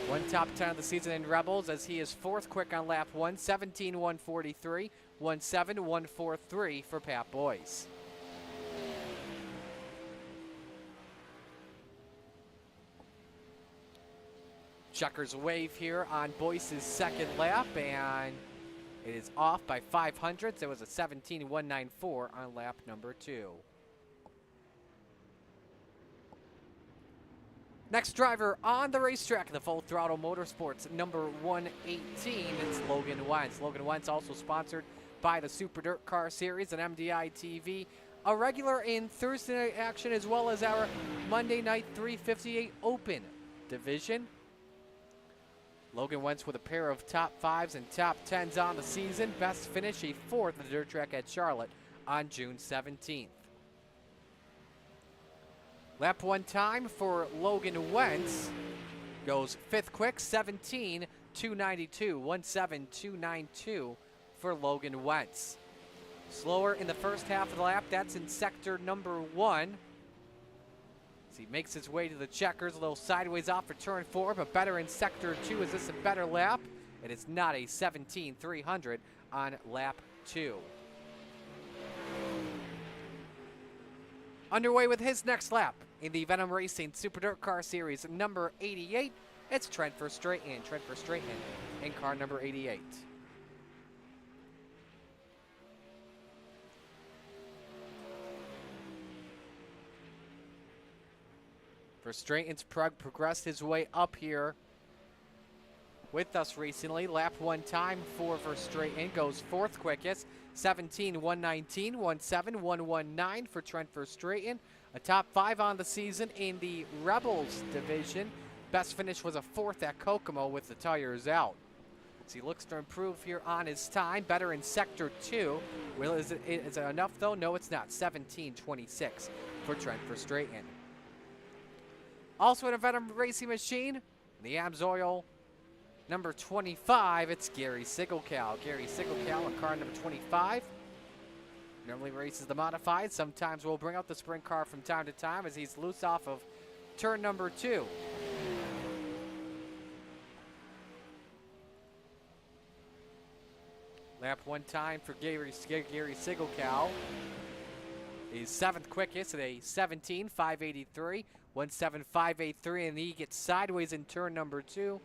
One top 10 of the season in Rebels, as he is 4th quick on lap 1, 17:143, 17:143 for Pat Boyce. Checkers wave here on Boyce's second lap, and it is off by 0.05. It was a 17:194 on lap number 2. Next driver on the racetrack, the Full Throttle Motorsports, number 118, it's Logan Wentz. Logan Wentz also sponsored by the Super Dirt Car Series and MDI TV. A regular in Thursday night action, as well as our Monday night 358 Open division. Logan Wentz with a pair of top 5s and top 10s on the season. Best finish, a 4th at the dirt track at Charlotte on June 17th. Lap 1 time for Logan Wentz goes 5th quick, 17:292, 17:292 for Logan Wentz. Slower in the first half of the lap, that's in sector number 1. As he makes his way to the checkers, a little sideways off for turn 4, but better in sector 2. Is this a better lap? It is not, a 17:300 on lap 2. Underway with his next lap in the Venom Racing Super Dirt Car Series number 88. It's Trent Verstraeten. Trent Verstraeten in car number 88. Verstraeten's progressed his way up here with us recently. Lap 1 time for Verstraeten goes 4th quickest, 17:119, 17:119 for Trent Verstraeten. A top 5 on the season in the Rebels division. Best finish was a 4th at Kokomo with the tires out. As he looks to improve here on his time, better in sector 2. Well, is it enough though? No, it's not. 17:26 for Trent Verstraeten. Also in a Venom Racing machine, the Amsoil number 25, it's Gary Sigelkow. Gary Sigelkow in car number 25. Normally races the modified. Sometimes we'll bring out the sprint car from time to time as he's loose off of turn number 2. Lap 1 time for Gary Sigelkow. He's 7th quickest at a 17:583, 17:583, and he gets sideways in turn number 2.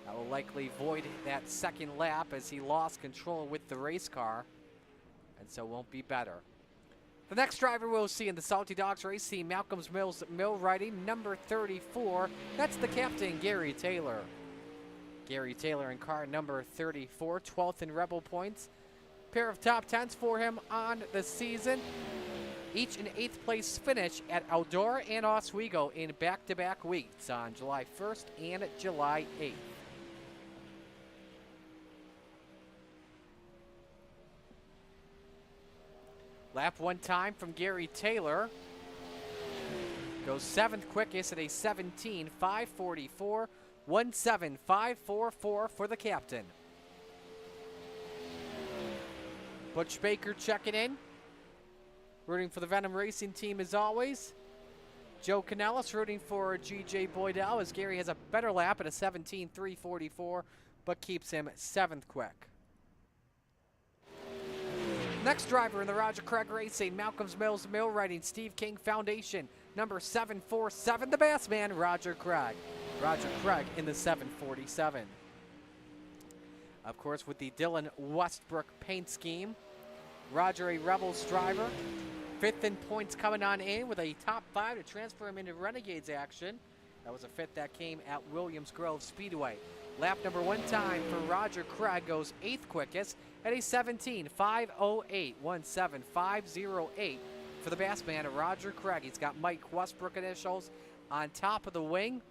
That will likely void that second lap as he lost control with the race car, and so won't be better. The next driver we'll see in the Salty Dogs race team, Malcolm's Mills Mill Riding, number 34. That's the captain, Gary Taylor. Gary Taylor in car number 34, 12th in Rebel points. Pair of top 10s for him on the season. Each an 8th place finish at Eldora and Oswego in back-to-back weeks on July 1st and July 8th. Lap 1 time from Gary Taylor. Goes 7th quickest at a 17.544, 17544 for the captain. Butch Baker checking in. Rooting for the Venom Racing team as always. Joe Canellis rooting for G.J. Boydell as Gary has a better lap at a 17.344, but keeps him 7th quick. Next driver in the Roger Craig Racing, Malcolm's Mills Mill Riding, Steve King Foundation, number 747, the Bassman, Roger Craig. Roger Craig in the 747. Of course, with the Dylan Westbrook paint scheme. Roger, a Rebels driver. 5th in points coming on in with a top 5 to transfer him into Renegades action. That was a fit that came at Williams Grove Speedway. Lap number 1 time for Roger Craig goes 8th quickest at a 17.508, 17508 for the Bassman, Roger Craig. He's got Mike Westbrook initials on top of the wing.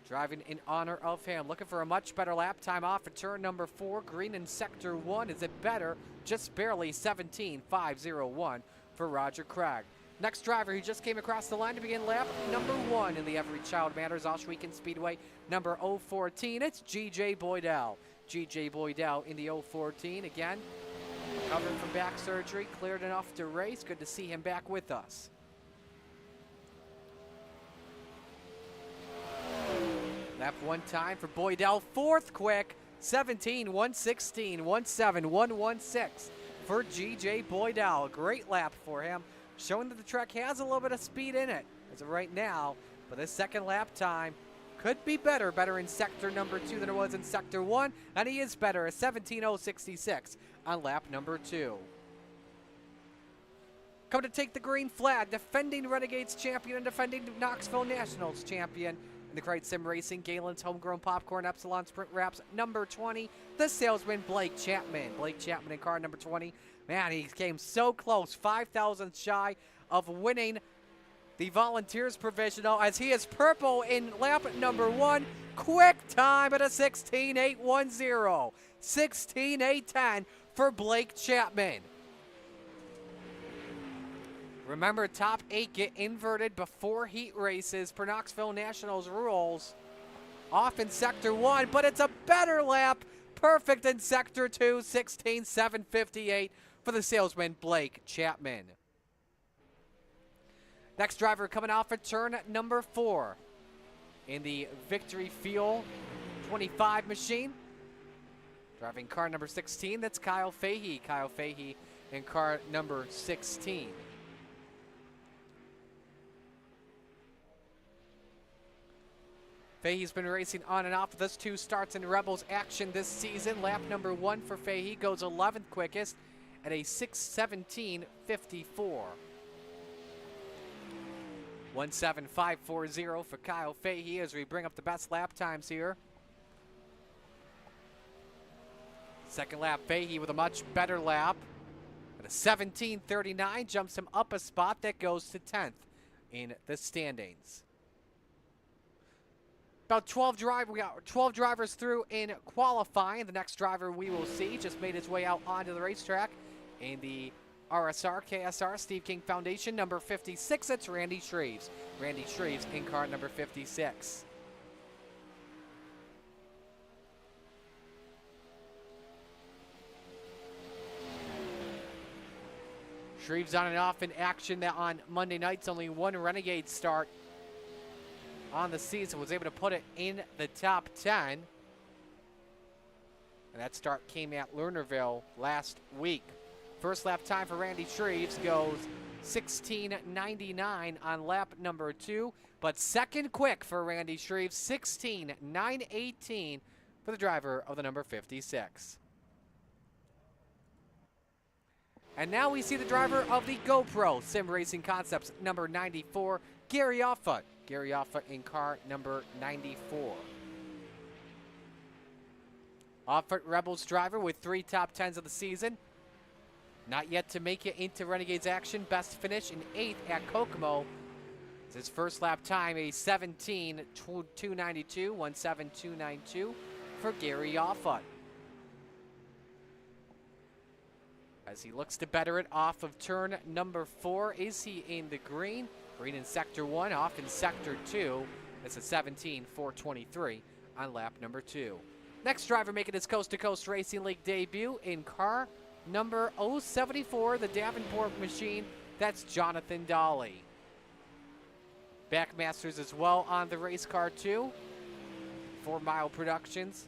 Driving in honor of him. Looking for a much better lap time off at turn number 4. Green in sector 1. Is it better? Just barely 17.501 for Roger Craig. Next driver who just came across the line to begin lap number 1 in the Every Child Matters Oshweekend Speedway, number 014. It's G.J. Boydell. G.J. Boydell in the 014 again. Recovering from back surgery, cleared enough to race. Good to see him back with us. Lap 1 time for Boydell, 4th quick, 17.116, 17116 for G.J. Boydell. Great lap for him, showing that the truck has a little bit of speed in it as of right now, but this second lap time could be better in sector number 2 than it was in sector 1, and he is better at 17.066 on lap number 2. Coming to take the green flag, defending Renegades champion and defending Knoxville Nationals champion in the Crate Sim Racing, Galen's Homegrown Popcorn Epsilon Sprint Wraps, number 20, the salesman Blake Chapman. Blake Chapman in car number 20. Man, he came so close, 5,000 shy of winning the Volunteers Provisional as he is purple in lap number 1. Quick time at a 16.810. 16.810 for Blake Chapman. Remember, top 8 get inverted before heat races per Knoxville Nationals rules. Off in sector 1, but it's a better lap. Perfect in sector 2, 16.758 for the salesman Blake Chapman. Next driver coming off at turn number 4 in the Victory Fuel 25 machine. Driving car number 16, that's Kyle Fahey. Kyle Fahey in car number 16. Fahey's been racing on and off with us 2 starts in Rebels action this season. Lap number 1 for Fahey goes 11th quickest at a 6:17.54. 17540 for Kyle Fahey as we bring up the best lap times here. Second lap, Fahey with a much better lap. At a 17:39, jumps him up a spot that goes to 10th in the standings. About 12 we got 12 drivers through in qualifying. The next driver we will see just made his way out onto the racetrack in the RSR, KSR, Steve King Foundation, number 56. It's Randy Shreves. Randy Shreves in car number 56. Shreves on and off in action that on Monday nights. Only one Renegade start on the season. Was able to put it in the top 10. And that start came at Lernerville last week. First lap time for Randy Shreves goes 16:99 on lap number 2. But second quick for Randy Shreves, 16:918 for the driver of the number 56. And now we see the driver of the GoPro Sim Racing Concepts, number 94, Gary Offutt. Gary Offutt in car number 94. Offutt, Rebels driver with 3 top 10s of the season. Not yet to make it into Renegades action. Best finish in 8th at Kokomo. It's his first lap time, a 17.292, 17292 for Gary Offutt. As he looks to better it off of turn number 4. Is he in the green? Green in sector 1, off in sector 2. It's a 17.423 on lap number 2. Next driver making his Coast to Coast Racing League debut in car number 074, the Davenport machine. That's Jonathan Dolly. Backmasters as well on the race car too. 4 Mile Productions.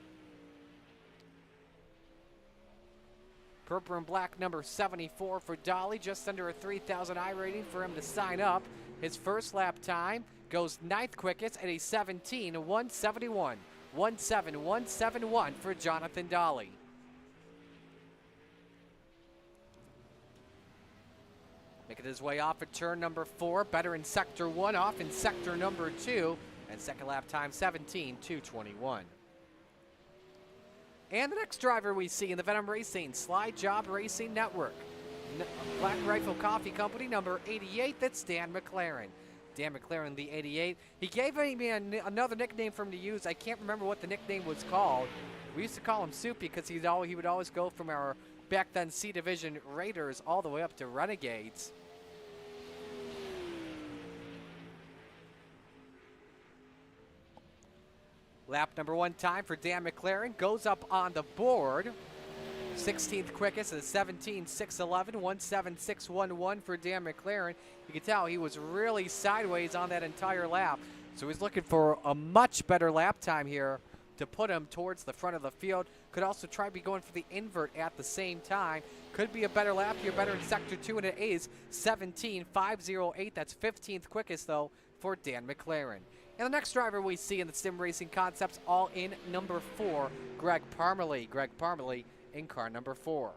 Purple and black number 74 for Dolly. Just under a 3,000 I rating for him to sign up. His first lap time goes 9th quickest at a 17.171. 17171 for Jonathan Dolly. Making his way off at turn number 4. Better in sector 1, off in sector number 2. And second lap time 17.221. And the next driver we see in the Venom Racing Slide Job Racing Network, Black Rifle Coffee Company, number 88, that's Dan McLaren. Dan McLaren, the 88. He gave me another nickname for him to use. I can't remember what the nickname was called. We used to call him Soupy because he would always go from our back then C Division Raiders all the way up to Renegades. Lap number 1 time for Dan McLaren goes up on the board. 16th quickest at 17.611, 17611 for Dan McLaren. You can tell he was really sideways on that entire lap. So he's looking for a much better lap time here to put him towards the front of the field. Could also try to be going for the invert at the same time. Could be a better lap here, better in sector 2, and it is 17.508. That's 15th quickest though for Dan McLaren. And the next driver we see in the Sim Racing Concepts, all in number 4, Greg Parmalee. Greg Parmalee in car number 4.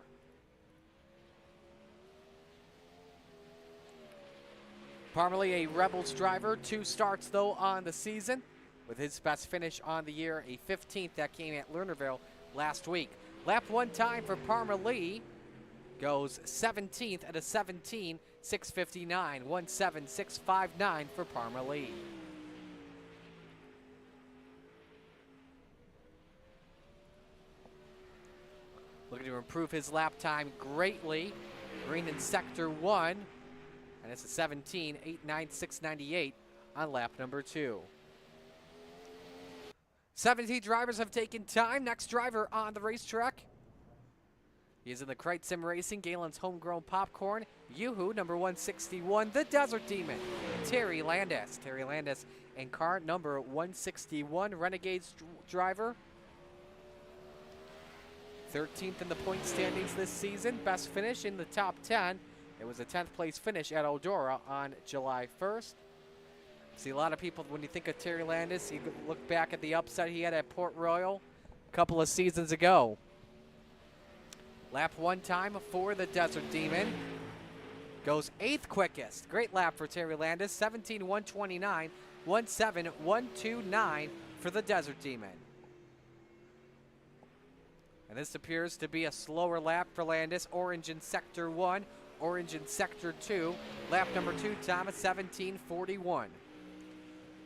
Parmalee, a Rebels driver, 2 starts though on the season, with his best finish on the year, a 15th that came at Lernerville last week. Lap 1 time for Parmalee goes 17th at a 17.659, 17659 for Parmalee. Looking to improve his lap time greatly. Green in sector 1. And it's a 17.89698 on lap number 2. 17 drivers have taken time. Next driver on the racetrack. He is in the Krite Sim Racing, Galen's homegrown popcorn. Yoo-hoo, number 161, the Desert Demon, Terry Landis. Terry Landis in car number 161, Renegades driver. 13th in the point standings this season. Best finish in the top 10. It was a 10th place finish at Eldora on July 1st. See a lot of people, when you think of Terry Landis, you look back at the upset he had at Port Royal a couple of seasons ago. Lap 1 time for the Desert Demon. Goes 8th quickest. Great lap for Terry Landis. 17.129, 17129 for the Desert Demon. And this appears to be a slower lap for Landis. Orange in sector 1, orange in sector 2. Lap number 2 time at 17.41.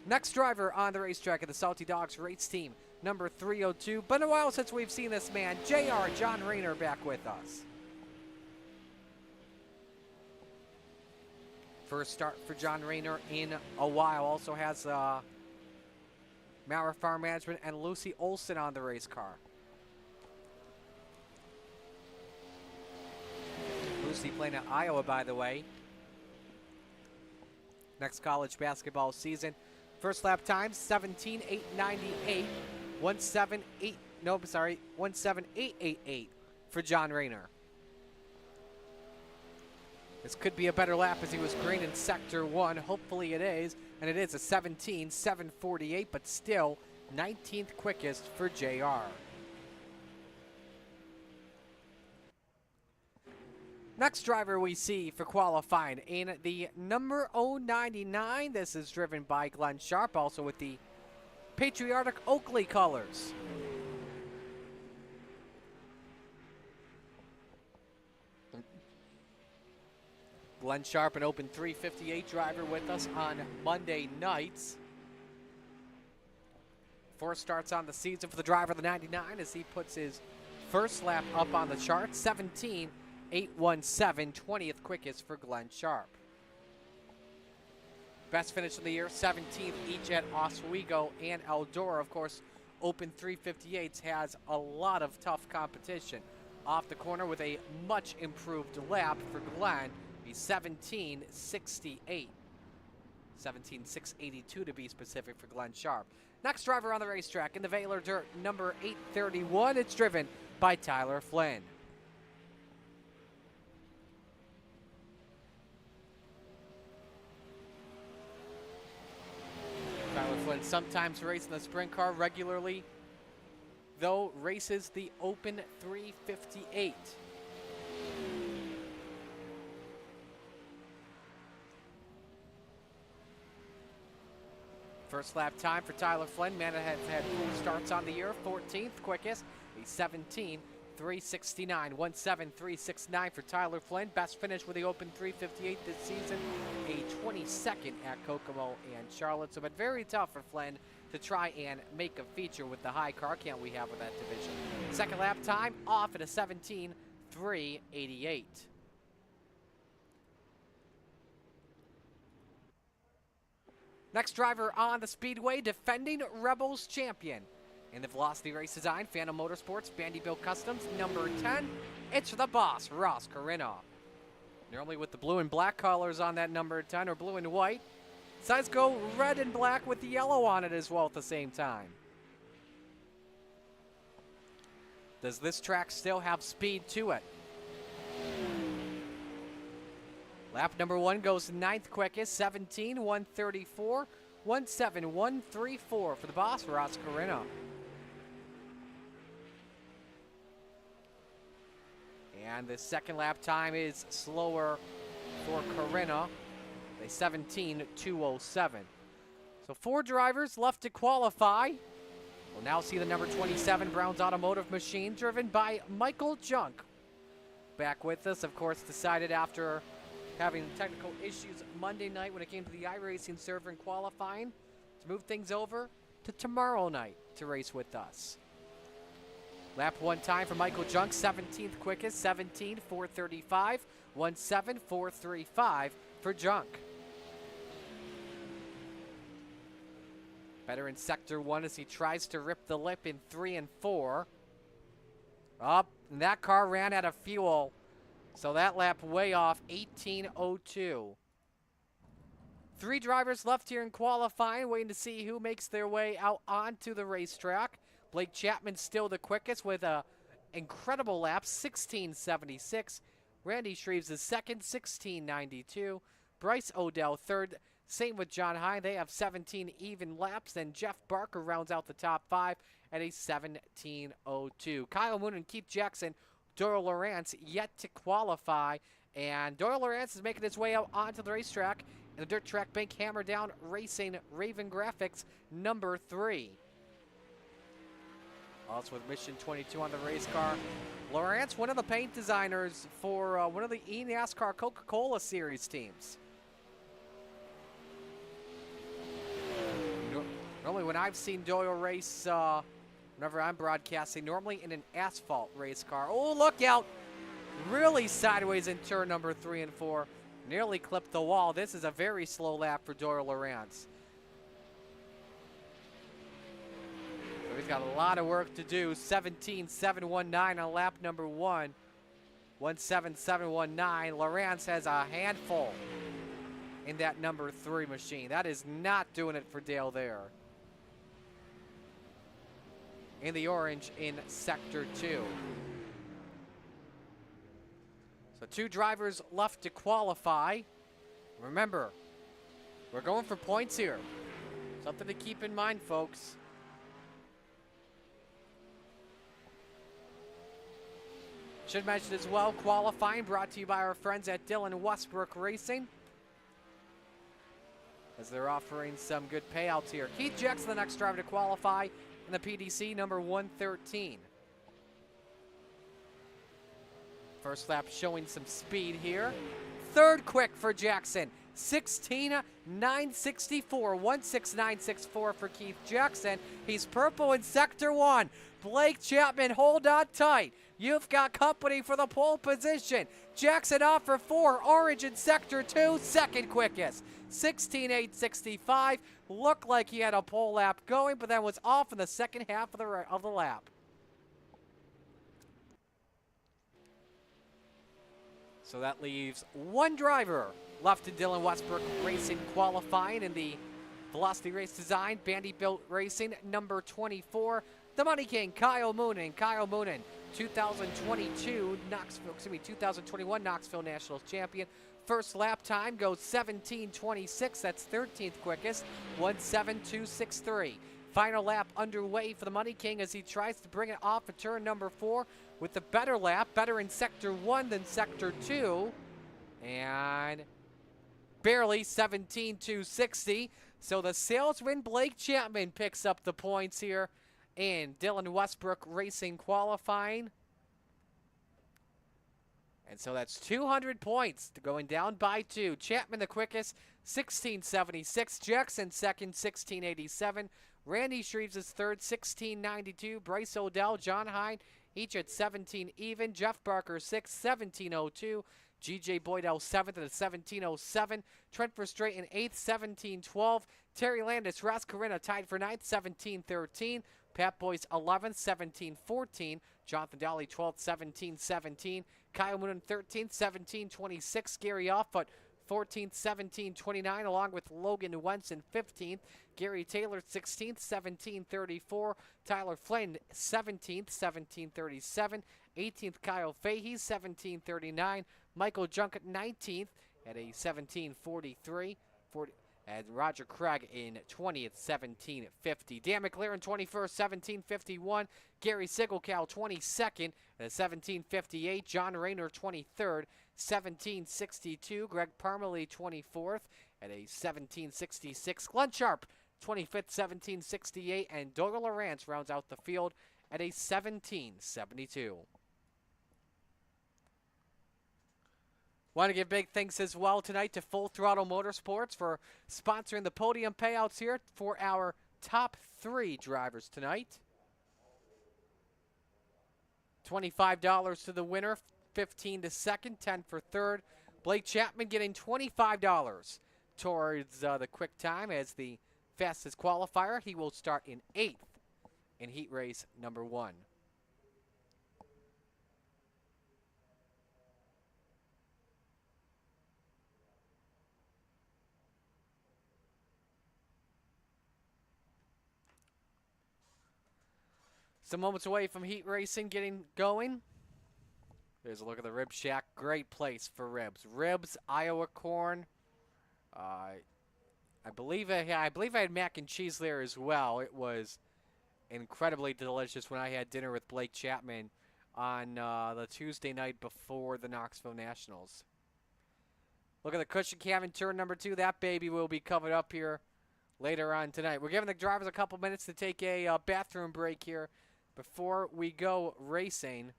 Next driver on the racetrack of the Salty Dogs race team, number 302. Been a while since we've seen this man, JR, John Rayner, back with us. First start for John Rayner in a while. Also has Maurer Farm Management and Lucy Olson on the race car. Lucy playing at Iowa, by the way. Next college basketball season. First lap time, 17.898. 178.888 for John Rayner. This could be a better lap as he was green in sector 1. Hopefully it is. And it is a 17.748, but still 19th quickest for JR. Next driver we see for qualifying in the number 099. This is driven by Glenn Sharp, also with the patriotic Oakley colors. Glenn Sharp, an Open 358 driver with us on Monday nights. 4 starts on the season for the driver of the 99 as he puts his first lap up on the chart. 17.817, 20th quickest for Glenn Sharp. Best finish of the year, 17th each at Oswego and Eldora. Of course, Open 358s has a lot of tough competition. Off the corner with a much improved lap for Glenn, he's 17.68. 17.682 to be specific for Glenn Sharp. Next driver on the racetrack in the Baylor Dirt, number 831. It's driven by Tyler Flynn. Tyler Flynn sometimes racing the sprint car, regularly though races the Open 358. First lap time for Tyler Flynn. Man has had 4 starts on the year, 14th quickest. He's 17.369, 17.369 for Tyler Flynn. Best finish with the Open 358 this season, a 22nd at Kokomo and Charlotte. So, but very tough for Flynn to try and make a feature with the high car count we have with that division. Second lap time off at a 17.388. Next driver on the speedway, defending Rebels champion in the Velocity Race Design, Phantom Motorsports, Vanderbilt Customs, number 10. It's the boss, Ross Carino. Normally with the blue and black colors on that number 10, or blue and white. Decides to go red and black with the yellow on it as well at the same time. Does this track still have speed to it? Lap number 1 goes 9th quickest, 17.134, 17.134 for the boss, Ross Carino. And the second lap time is slower for Carino, a 17.207. So 4 drivers left to qualify. We'll now see the number 27 Browns Automotive Machine, driven by Michael Junk. Back with us, of course, decided after having technical issues Monday night when it came to the iRacing server and qualifying to move things over to tomorrow night to race with us. Lap 1 time for Michael Junk, 17th quickest, 17.435, 17.435 for Junk. Better in Sector 1 as he tries to rip the lip in 3 and 4. Up, and that car ran out of fuel. So that lap way off, 18.02. 3 drivers left here in qualifying, waiting to see who makes their way out onto the racetrack. Blake Chapman still the quickest with a incredible lap, 16.76. Randy Shreves is second, 16.92. Bryce Odell third. Same with John Hine. They have 17 even laps. Then Jeff Barker rounds out the top 5 at a 17.02. Kyle Moon and Keith Jackson, Doyle Lawrence yet to qualify, and Doyle Lawrence is making his way out onto the racetrack in the Dirt Track Bank Hammer Down Racing Raven Graphics number 3. Also with Mission 22 on the race car. Lawrence, one of the paint designers for one of the eNASCAR Coca-Cola Series teams. Normally when I've seen Doyle race, whenever I'm broadcasting, normally in an asphalt race car. Oh, look out! Really sideways in turn number 3 and 4. Nearly clipped the wall. This is a very slow lap for Doyle Lawrence. So he's got a lot of work to do. 17.719 on lap number 1. 1.7719. Lawrence has a handful in that number 3 machine. That is not doing it for Dale there. In the orange in Sector 2. So 2 drivers left to qualify. Remember, we're going for points here. Something to keep in mind, folks. Should mention as well, qualifying brought to you by our friends at Dillon Westbrook Racing, as they're offering some good payouts here. Keith Jackson, the next driver to qualify in the PDC, number 113. First lap showing some speed here. Third quick for Jackson, 16.964, 16964 for Keith Jackson. He's purple in sector 1. Blake Chapman, hold on tight. You've got company for the pole position. Jackson off for 4, orange in sector 2, second quickest, 16.865. Looked like he had a pole lap going, but then was off in the second half of the lap. So that leaves one driver left in Dillon Westbrook Racing qualifying in the Velocity Race Design Vanderbilt Racing number 24, the Money King, Kyle Moonen. Kyle Moonen, 2021 Knoxville Nationals champion. First lap time goes 17:26. That's 13th quickest, 17263. Final lap underway for the Money King as he tries to bring it off of turn number 4 with the better lap, better in sector 1 than sector 2, and barely 17:260. So the salesman Blake Chapman picks up the points here in Dillon Westbrook Racing qualifying. And so that's 200 points going down by 2. Chapman the quickest, 1676. Jackson second, 1687. Randy Shreves is third, 1692. Bryce Odell, John Hine, each at 17 even. Jeff Barker sixth, 1702. G.J. Boydell seventh at 1707. Trent Verstraeten in eighth, 1712. Terry Landis, Ross Corina tied for ninth, 1713. Pat Boyce 11th, 1714. Jonathan Daly 12th, 1717. Kyle Moonen 13th, 1726. Gary Offut 14th, 1729, along with Logan Wentz in 15th. Gary Taylor 16th, 1734. Tyler Flynn 17th, 1737. 18th, Kyle Fahey 1739. Michael Junkett 19th at a 1743. And Roger Craig in 20th, 1750. Dan McLaren 21st, 1751. Gary Sigelkow 22nd at 1758. John Rayner 23rd, 1762. Greg Parmalee 24th at a 1766. Glenn Sharp 25th, 1768. And Doyle Lawrence rounds out the field at a 1772. Want to give big thanks as well tonight to Full Throttle Motorsports for sponsoring the podium payouts here for our top 3 drivers tonight. $25 to the winner, $15 to second, $10 for third. Blake Chapman getting $25 towards the quick time as the fastest qualifier. He will start in 8th in heat race number 1. Some moments away from heat racing getting going. There's a look at the Rib Shack. Great place for ribs. Ribs, Iowa corn. I believe I had mac and cheese there as well. It was incredibly delicious when I had dinner with Blake Chapman on the Tuesday night before the Knoxville Nationals. Look at the cushion cam in turn number 2. That baby will be covered up here later on tonight. We're giving the drivers a couple minutes to take a bathroom break here before we go racing.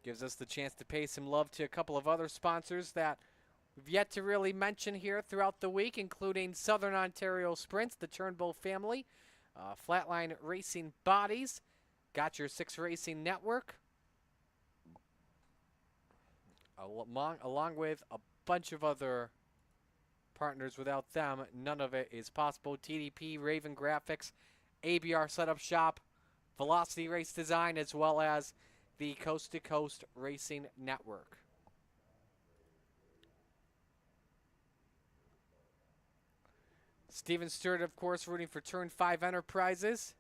Gives us the chance to pay some love to a couple of other sponsors that we've yet to really mention here throughout the week, including Southern Ontario Sprints, the Turnbull family, Flatline Racing Bodies, Got Your 6 Racing Network, along with a bunch of other partners. Without them, none of it is possible. TDP, Raven Graphics, ABR Setup Shop, Velocity Race Design, as well as the Coast to Coast Racing Network. Steven Stewart, of course, rooting for Turn 5 Enterprises.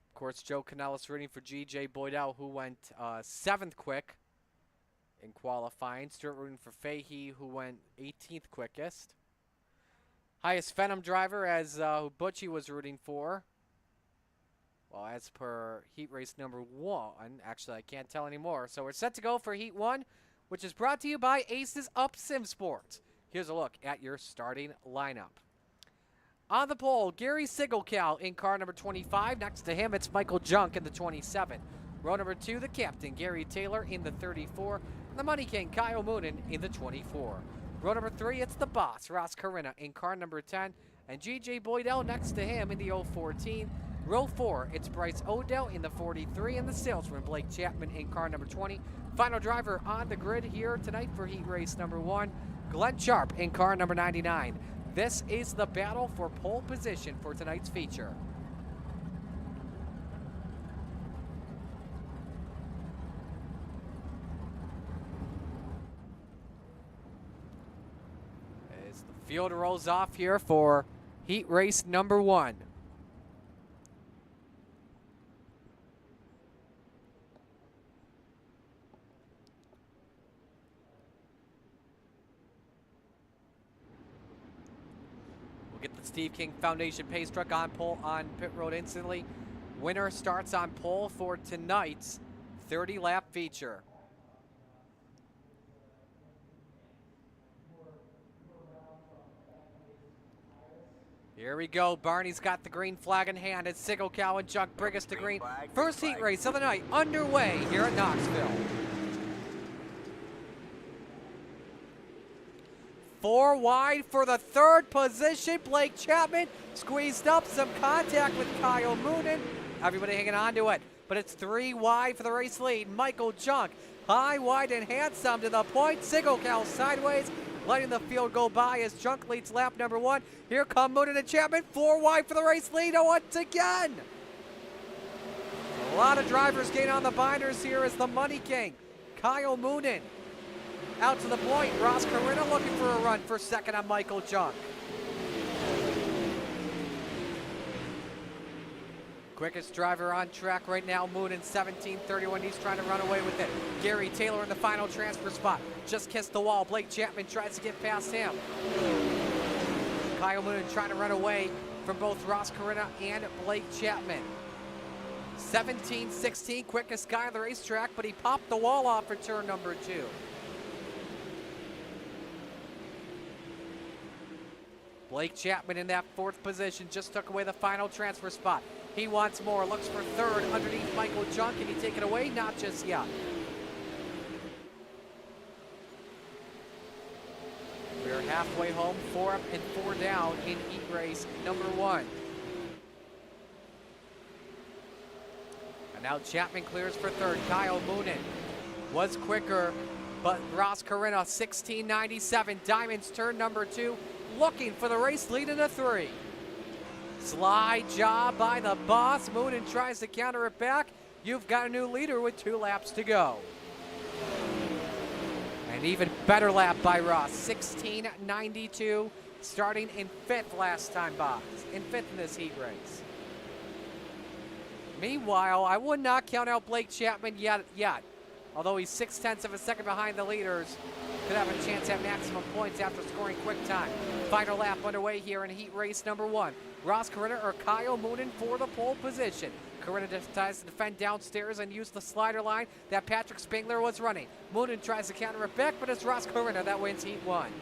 Of course, Joe Canellis rooting for G.J. Boydell, who went 7th quick in qualifying. Stuart rooting for Fahey, who went 18th quickest. Highest Phenom driver, as who Butchie was rooting for. Well, as per heat race number 1. Actually, I can't tell anymore. So we're set to go for heat 1, which is brought to you by Aces Up Sim Sports. Here's a look at your starting lineup. On the pole, Gary Sigelcal in car number 25. Next to him, it's Michael Junk in the 27. Row number 2, the captain, Gary Taylor in the 34. And the Money King, Kyle Moonen in the 24. Row number 3, it's the boss, Ross Carina in car number 10. And G.J. Boydell next to him in the 014. Row 4, it's Bryce Odell in the 43. And the salesman, Blake Chapman in car number 20. Final driver on the grid here tonight for heat race number 1, Glenn Sharp in car number 99. This is the battle for pole position for tonight's feature. As the field rolls off here for heat race number 1. Get the Steve King Foundation pace truck on pole on pit road instantly. Winner starts on pole for tonight's 30-lap feature. Here we go. Barney's got the green flag in hand. It's Sigelcal and Junk Brigus to green. First heat race of the night underway here at Knoxville. 4 wide for the third position. Blake Chapman squeezed up, some contact with Kyle Moonen. Everybody hanging on to it, but it's 3 wide for the race lead. Michael Junk, high, wide, and handsome to the point. Sigelcal sideways, letting the field go by as Junk leads lap number 1. Here come Moonen and Chapman, 4 wide for the race lead once again. A lot of drivers getting on the binders here as the Money King, Kyle Moonen. Out to the point, Ross Carina looking for a run for second on Michael Junk. Quickest driver on track right now, Moonen 17:31. He's trying to run away with it. Gary Taylor in the final transfer spot. Just kissed the wall. Blake Chapman tries to get past him. Kyle Moonen trying to run away from both Ross Carina and Blake Chapman. 17:16, quickest guy on the racetrack, but he popped the wall off for turn number 2. Blake Chapman in that 4th position just took away the final transfer spot. He wants more, looks for 3rd underneath Michael Junk. Can he take it away? Not just yet. We're halfway home, 4 up and 4 down in heat race number 1. And now Chapman clears for 3rd. Kyle Moonen was quicker, but Ross Carina 16:97. Diamonds turn number 2. Looking for the race lead in a 3. Slide job by the boss. Moonen tries to counter it back. You've got a new leader with 2 laps to go. An even better lap by Ross. 16:92, starting in 5th last time, boss. In 5th in this heat race. Meanwhile, I would not count out Blake Chapman yet. Although he's 0.6 of a second behind the leaders, could have a chance at maximum points after scoring quick time. Final lap underway here in heat race number 1. Ross Carina or Kyle Moonen for the pole position. Carina decides to defend downstairs and use the slider line that Patrick Spangler was running. Moonen tries to counter it back, but it's Ross Carina that wins heat 1.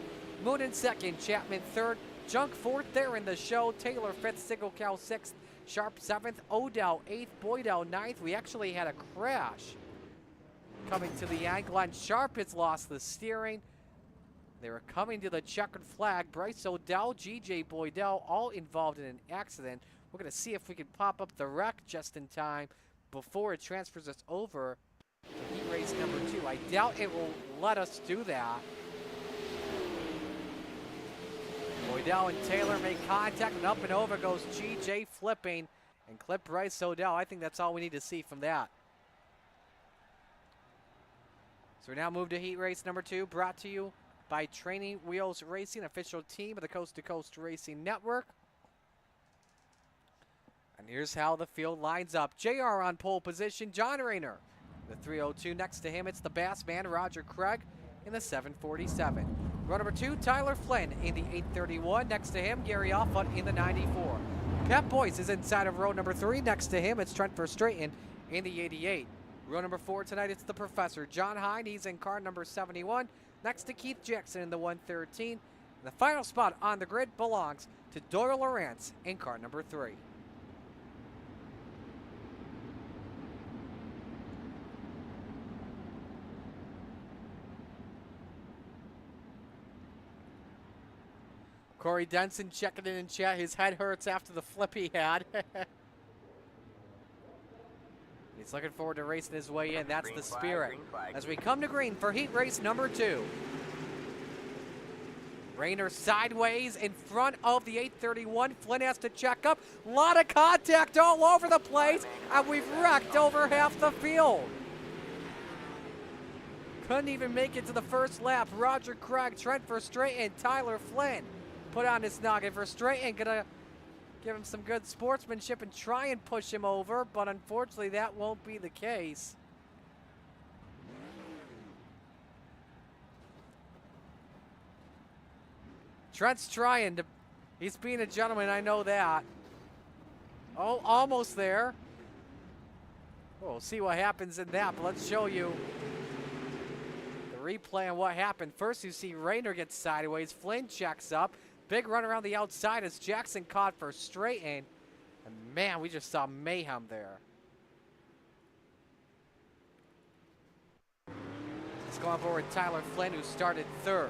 Moonen 2nd, Chapman 3rd, Junk 4th there in the show, Taylor 5th, Sigelcal 6th, Sharp 7th, Odell 8th, Boydell 9th. We actually had a crash coming to the end. Glenn Sharp has lost the steering. They were coming to the checkered flag. Bryce Odell, G.J. Boydell, all involved in an accident. We're going to see if we can pop up the wreck just in time before it transfers us over to heat race number 2. I doubt it will let us do that. Boydell and Taylor make contact, and up and over goes G.J. flipping and clip Bryce Odell. I think that's all we need to see from that. So we now move to heat race number 2, brought to you by Training Wheels Racing, official team of the Coast to Coast Racing Network. And here's how the field lines up. JR on pole position, John Rayner The 302 next to him, it's the Bass man, Roger Craig, in the 747. Row number 2, Tyler Flynn in the 831. Next to him, Gary Offut in the 94. Pat Boyce is inside of row number 3. Next to him, it's Trent Verstraeten in the 88. Row number 4 tonight, it's the Professor, John Hine. He's in car number 71. Next to Keith Jackson in the 113. And the final spot on the grid belongs to Doyle Lawrence in car number 3. Corey Denson checking in chat. His head hurts after the flip he had. He's looking forward to racing his way in. That's the spirit. As we come to green for heat race number 2. Rayner sideways in front of the 831. Flynn has to check up. A lot of contact all over the place, and we've wrecked over half the field. Couldn't even make it to the first lap. Roger Craig, Trent Verstraeten, Tyler Flynn put on his noggin. Verstraeten gonna give him some good sportsmanship and try and push him over, but unfortunately that won't be the case. Trent's trying to, he's being a gentleman, I know that. Oh, almost there. We'll see what happens in that, but let's show you the replay on what happened. First you see Rayner gets sideways, Flynn checks up. Big run around the outside as Jackson caught Verstraeten. And man, we just saw mayhem there. Let's go on board with Tyler Flynn, who started 3rd.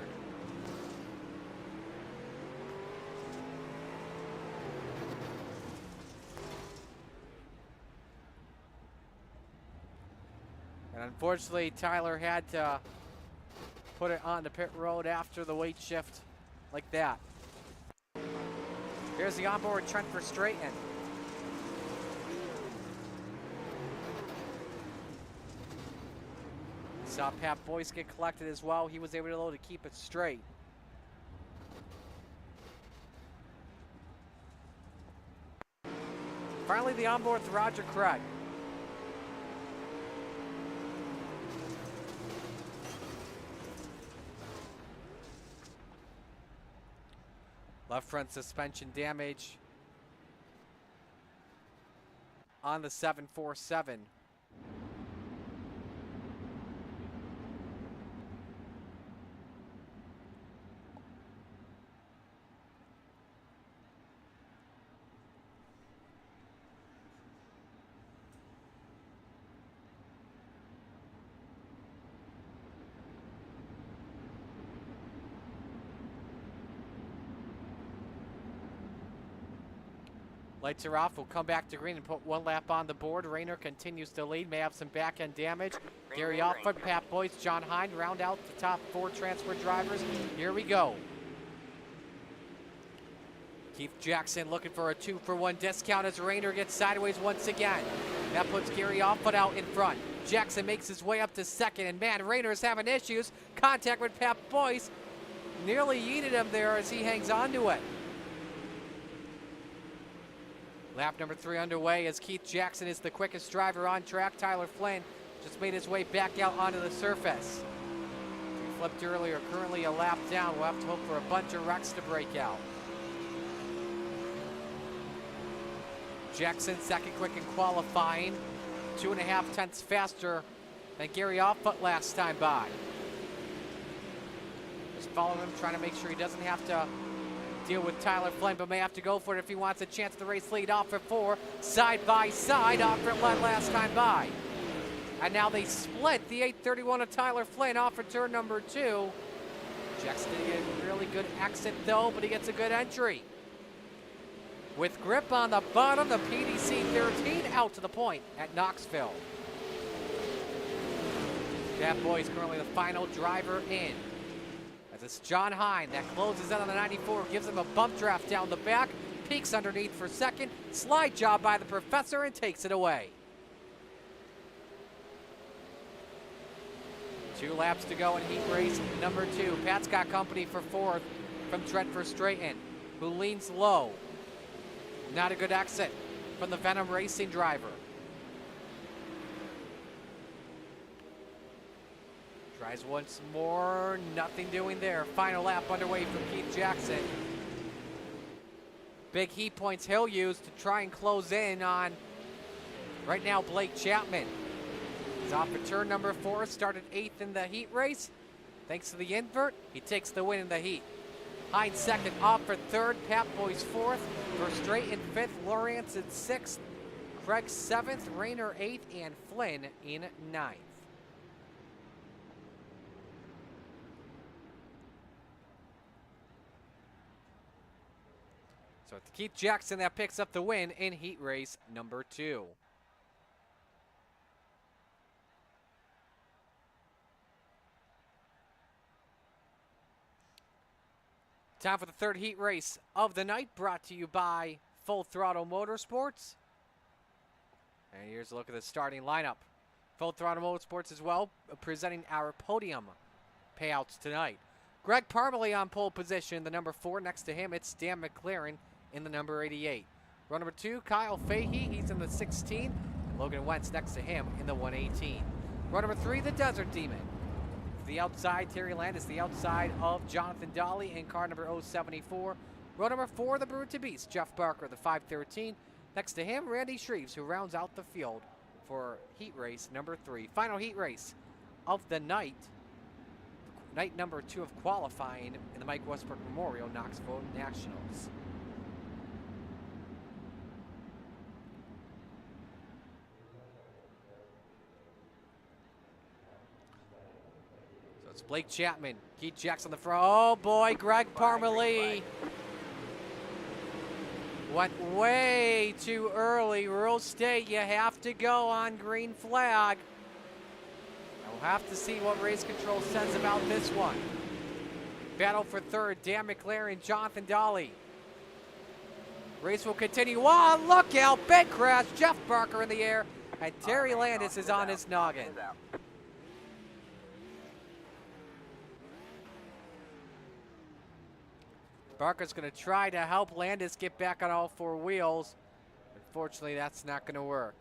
And unfortunately, Tyler had to put it on the pit road after the weight shift like that. Here's the onboard Trent Verstraeten. Saw Pat Boyce get collected as well. He was able to keep it straight. Finally, the onboard with Roger Craig. Left front suspension damage on the 747. Lights are off. We'll come back to green and put 1 lap on the board. Rayner continues to lead. May have some back end damage. Gary Offut, Pat Boyce, John Hine round out the top 4 transfer drivers. Here we go. Keith Jackson looking for a 2-for-1 discount as Rayner gets sideways once again. That puts Gary Offut out in front. Jackson makes his way up to 2nd, and man, Rayner's having issues. Contact with Pat Boyce. Nearly yeeted him there as he hangs on to it. Lap number 3 underway as Keith Jackson is the quickest driver on track. Tyler Flynn just made his way back out onto the surface. He flipped earlier, currently a lap down. We'll have to hope for a bunch of wrecks to break out. Jackson second quick in qualifying. 2.5 tenths faster than Gary Offut last time by. Just following him, trying to make sure he doesn't have to deal with Tyler Flynn, but may have to go for it if he wants a chance to race lead. Off for 4, side by side. Offit led last time by. And now they split the 831 of Tyler Flynn off for turn number 2. Jackson did get a really good exit though, but he gets a good entry. With grip on the bottom, the PDC 13 out to the point at Knoxville. Pat Boyce currently the final driver in. As it's John Hine that closes in on the 94, gives him a bump draft down the back, peeks underneath for 2nd, slide job by the Professor and takes it away. 2 laps to go in heat race number 2. Pat's got company for 4th from Trent Verstraeten, who leans low. Not a good exit from the Venom Racing driver. Tries once more, nothing doing there. Final lap underway for Keith Jackson. Big heat points he'll use to try and close in on, right now, Blake Chapman. He's off at turn number 4, started 8th in the heat race. Thanks to the invert, he takes the win in the heat. Hines second, off for 3rd, Pat Boy's 4th, Verstraete in 5th, Lawrence in 6th, Craig 7th, Rayner 8th, and Flynn in 9th. So it's Keith Jackson that picks up the win in heat race number 2. Time for the 3rd heat race of the night, brought to you by Full Throttle Motorsports. And here's a look at the starting lineup. Full Throttle Motorsports as well, presenting our podium payouts tonight. Greg Parmalee on pole position, the number 4. Next to him, it's Dan McLaren in the number 88. Row number 2, Kyle Fahey, he's in the 16. And Logan Wentz next to him in the 118. Row number 3, the Desert Demon. The outside, Terry Landis, the outside of Jonathan Dolly in car number 074. Row number 4, the Brute to Beast, Jeff Barker, the 513. Next to him, Randy Shreves, who rounds out the field for heat race number 3. Final heat race of the night. Night number 2 of qualifying in the Mike Westbrook Memorial Knoxville Nationals. So it's Blake Chapman, Keith Jackson on the front. Oh boy, Greg Parmalee went way too early. Rural State, you have to go on green flag. We'll have to see what race control says about this one. Battle for 3rd, Dan McLaren, Jonathan Dolly. Race will continue on. Look out, big crash. Jeff Barker in the air, and Terry Landis is on his noggin. Barker's going to try to help Landis get back on all 4 wheels. Unfortunately, that's not going to work.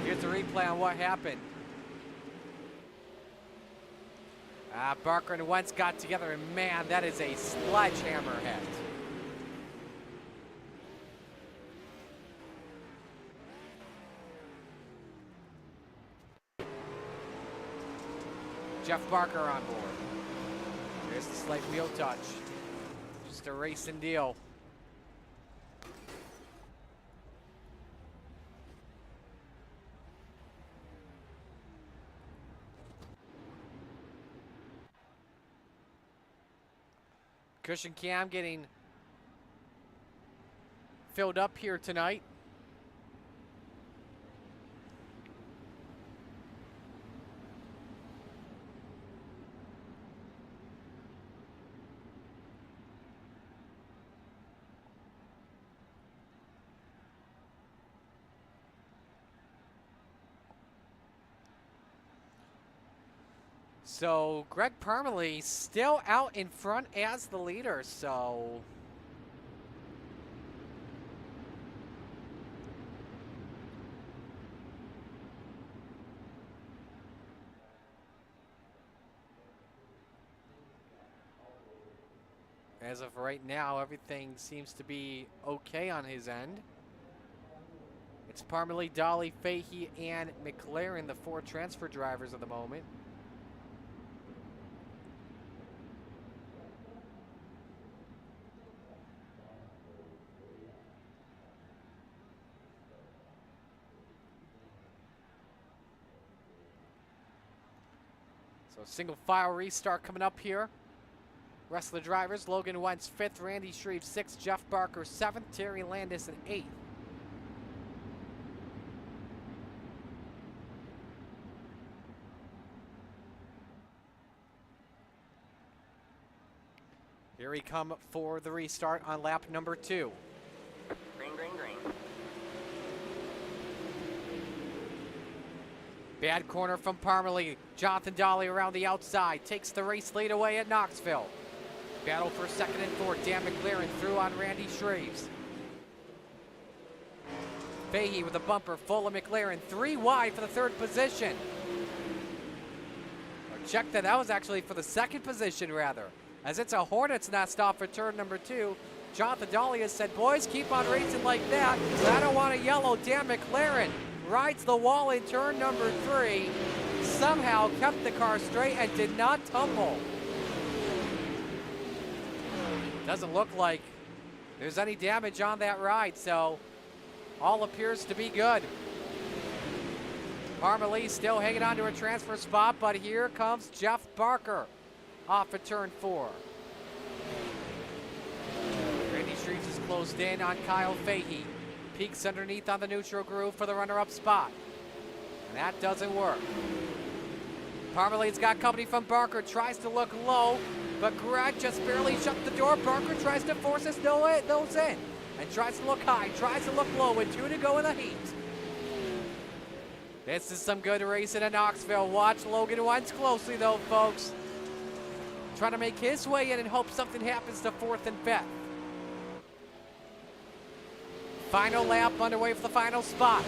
Here's a replay on what happened. Barker and Wentz got together, and man, that is a sledgehammer hit. Jeff Barker on board. There's the slight wheel touch. Just a racing deal. Cushion cam getting filled up here tonight. So Greg Parmalee still out in front as the leader, so as of right now, everything seems to be okay on his end. It's Parmalee, Dolly, Fahey, and McLaren, the 4 transfer drivers at the moment. So single file restart coming up here. Rest of the drivers, Logan Wentz 5th, Randy Shreve 6th, Jeff Barker 7th, Terry Landis in 8th. Here we come for the restart on lap number 2. Green, green, green. Bad corner from Parmalee. Jonathan Dolly around the outside. Takes the race lead away at Knoxville. Battle for 2nd and 4th. Dan McLaren through on Randy Shreves. Fahey with a bumper full of McLaren. 3 wide for the 3rd position. Or check that. That was actually for the 2nd position, rather. As it's a hornet's nest off for turn number 2. Jonathan Dahlia said, boys, keep on racing like that. I don't want a yellow. Dan McLaren rides the wall in turn number 3. Somehow kept the car straight and did not tumble. Doesn't look like there's any damage on that ride, so all appears to be good. Parmalee still hanging on to a transfer spot, but here comes Jeff Barker off of turn 4. Randy Streets is closed in on Kyle Fahey. Peeks underneath on the neutral groove for the runner-up spot. And that doesn't work. Parmalee's got company from Barker, tries to look low, but Greg just barely shut the door. Barker tries to force his nose in and tries to look high, tries to look low with 2 to go in the heat. This is some good racing in Knoxville. Watch Logan Wentz closely though, folks. Trying to make his way in and hope something happens to 4th and 5th. Final lap underway for the final spot.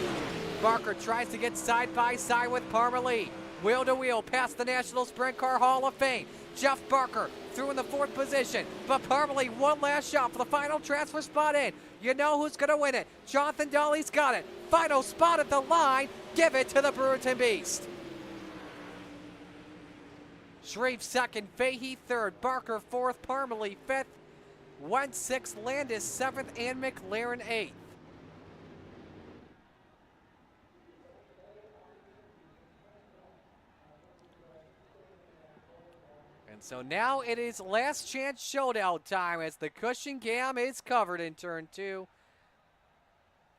Barker tries to get side by side with Parmalee. Wheel to wheel past the National Sprint Car Hall of Fame. Jeff Barker through in the 4th position, but Parmalee one last shot for the final transfer spot in. You know who's going to win it. Jonathan Dahlia's got it. Final spot at the line. Give it to the Brewerton Beast. Shreve 2nd, Fahey 3rd, Barker 4th, Parmalee 5th, Wentz 6th, Landis 7th, and McLaren 8th. And so now it is last chance showdown time as the cushion cam is covered in turn 2.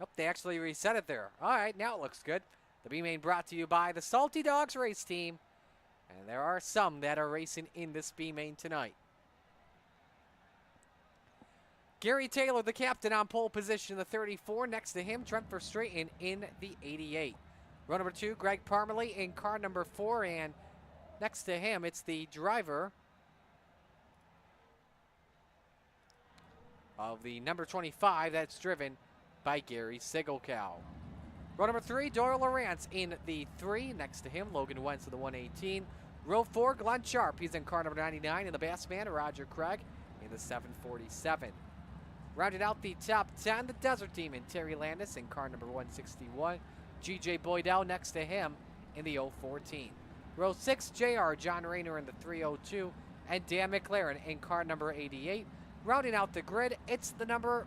Oh, they actually reset it there. All right, now it looks good. The B-Main brought to you by the Salty Dogs race team. And there are some that are racing in this B-Main tonight. Gary Taylor, the captain, on pole position in the 34. Next to him, Trent Verstraeten in the 88. Row number 2, Greg Parmalee in car number 4. And next to him, it's the driver of the number 25 that's driven by Gary Sigelkow. Row number 3, Doyle Lawrence in the 3. Next to him, Logan Wentz in the 118. Row 4, Glenn Sharp. He's in car number 99. And the Bassman, Roger Craig in the 747. Rounded out the top 10, the Desert Team in Terry Landis in car number 161. G.J. Boydell next to him in the 014. Row 6, JR, John Rayner in the 302. And Dan McLaren in car number 88. Rounding out the grid, it's the number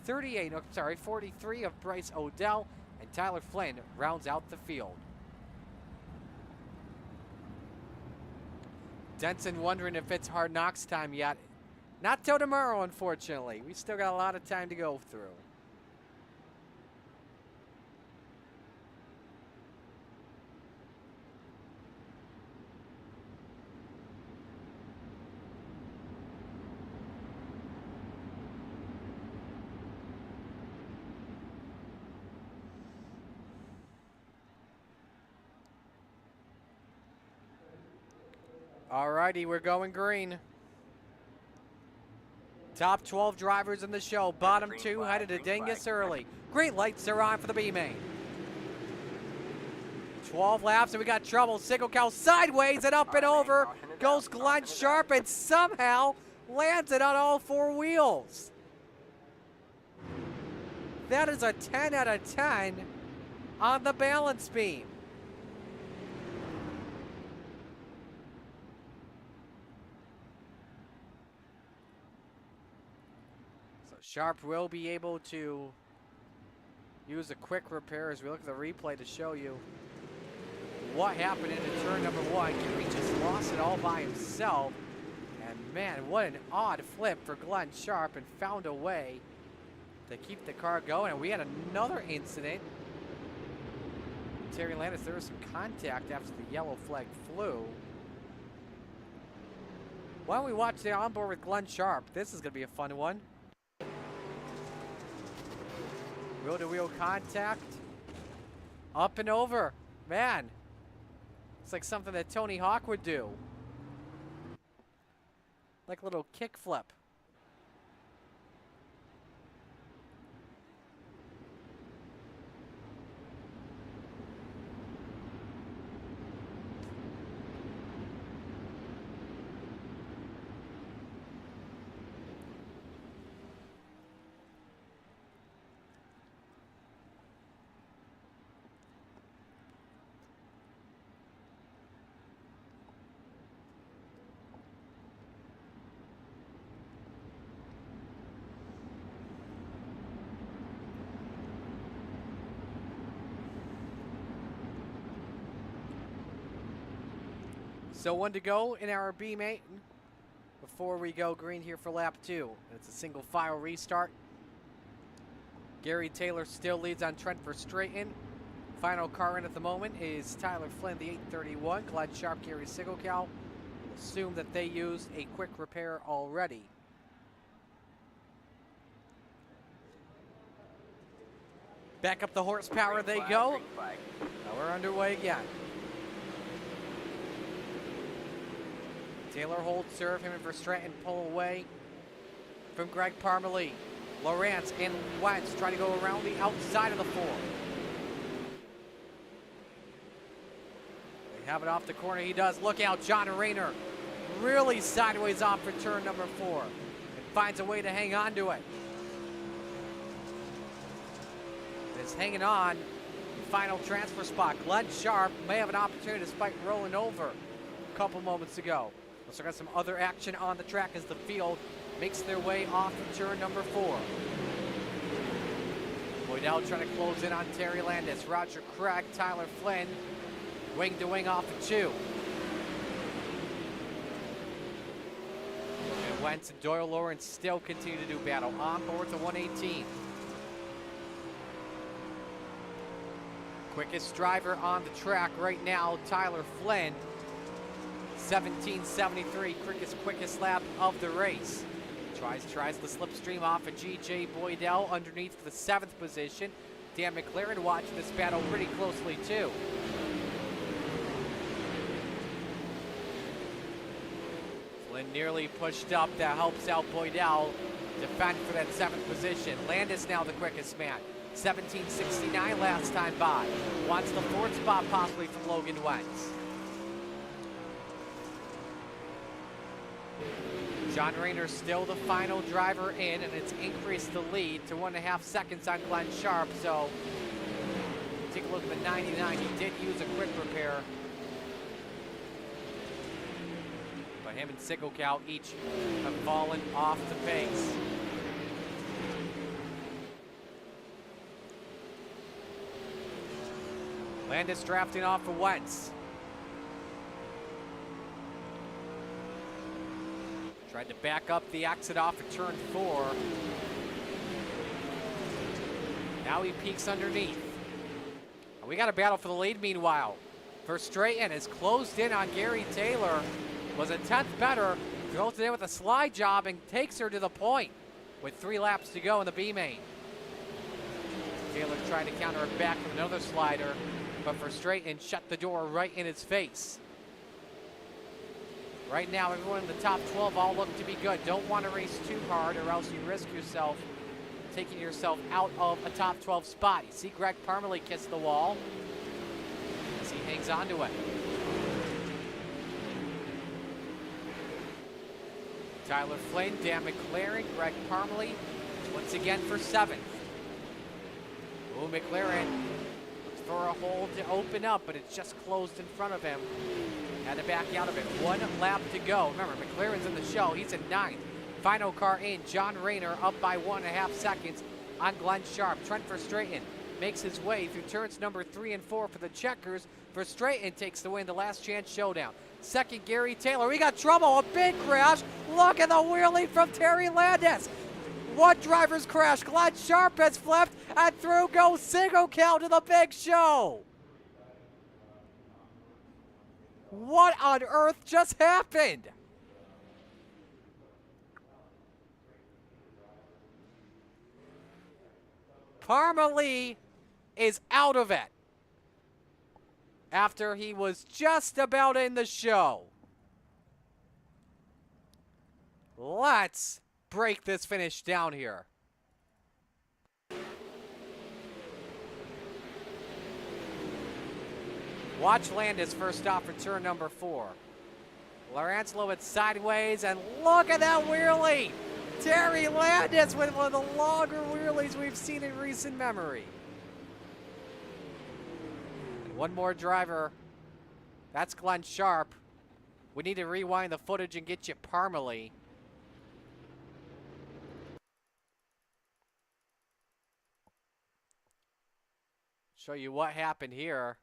43 of Bryce Odell. And Tyler Flynn rounds out the field. Denson wondering if it's Hard Knocks time yet. Not till tomorrow, unfortunately. We still got a lot of time to go through. Alrighty, we're going green. Top 12 drivers in the show. Bottom 2 headed to Dingus early. Green lights are on for the B-Main. 12 laps and we got trouble. Sigelkow sideways and up and over goes Glenn Sharp and somehow lands it on all 4 wheels. That is a 10 out of 10 on the balance beam. Sharp will be able to use a quick repair as we look at the replay to show you what happened into turn number 1. Gary just lost it all by himself. And man, what an odd flip for Glenn Sharp, and found a way to keep the car going. And we had another incident. Terry Landis, there was some contact after the yellow flag flew. Why don't we watch the onboard with Glenn Sharp? This is going to be a fun one. Wheel-to-wheel contact. Up and over. Man. It's like something that Tony Hawk would do. Like a little kick flip. So 1 to go in our B main before we go green here for lap 2. And it's a single file restart. Gary Taylor still leads on Trent Verstraeten. Final car in at the moment is Tyler Flynn, the 831. Glenn Sharp, Gary Sigelkow. Assume that they used a quick repair already. Back up the horsepower they go. Now we're underway again. Taylor holds serve, him and Verstraeten pull away from Greg Parmalee. Lawrence and Wentz try to go around the outside of the 4. They have it off the corner, he does. Look out, John Rayner really sideways off for turn number 4 and finds a way to hang on to it. Is hanging on the final transfer spot. Glenn Sharp may have an opportunity despite rolling over a couple moments ago. Also got some other action on the track as the field makes their way off of turn number 4. Boydell trying to close in on Terry Landis. Roger Craig, Tyler Flynn, wing to wing off of 2. And Wentz and Doyle Lawrence still continue to do battle on board the 118. Quickest driver on the track right now, Tyler Flynn. 17:73, quickest lap of the race. Tries the slipstream off of G.J. Boydell underneath for the 7th position. Dan McLaren watching this battle pretty closely too. Flynn nearly pushed up. That helps out Boydell defend for that 7th position. Landis now the quickest man. 17:69 last time by. Wants the 4th spot possibly from Logan Wentz. John Rayner still the final driver in, and it's increased the lead to 1.5 seconds on Glenn Sharp. So take a look at the 99. He did use a quick repair. But him and Sigelkow each have fallen off the pace. Landis drafting off for Wentz. Tried to back up the exit off of turn 4. Now he peeks underneath. And we got a battle for the lead meanwhile. Verstraeten is closed in on Gary Taylor. Was a 10th better. Goes in with a slide job and takes her to the point with 3 laps to go in the B main. Taylor tried to counter it back with another slider, but Verstraeten shut the door right in his face. Right now, everyone in the top 12 all look to be good. Don't want to race too hard or else you risk yourself taking yourself out of a top 12 spot. You see Greg Parmalee kiss the wall as he hangs on to it. Tyler Flynn, Dan McLaren, Greg Parmalee once again for 7th. Oh, McLaren looks for a hole to open up, but it's just closed in front of him. Had to back out of it. 1 lap to go. Remember, McLaren's in the show. He's in 9th. Final car in. John Rayner up by 1.5 seconds on Glenn Sharp. Trent Verstraeten makes his way through turns number 3 and 4 for the checkers. Verstraeten takes the win, the last chance showdown. 2nd, Gary Taylor. We got trouble. A big crash. Look at the wheelie from Terry Landis. One driver's crash. Glenn Sharp has flipped, and through goes Sigelkow to the big show. What on earth just happened? Parmalee is out of it after he was just about in the show. Let's break this finish down here. Watch Landis first off for turn number 4. Lawrence it sideways, and look at that wheelie! Terry Landis with one of the longer wheelies we've seen in recent memory. And one more driver. That's Glenn Sharp. We need to rewind the footage and get you Parmalee. Show you what happened here.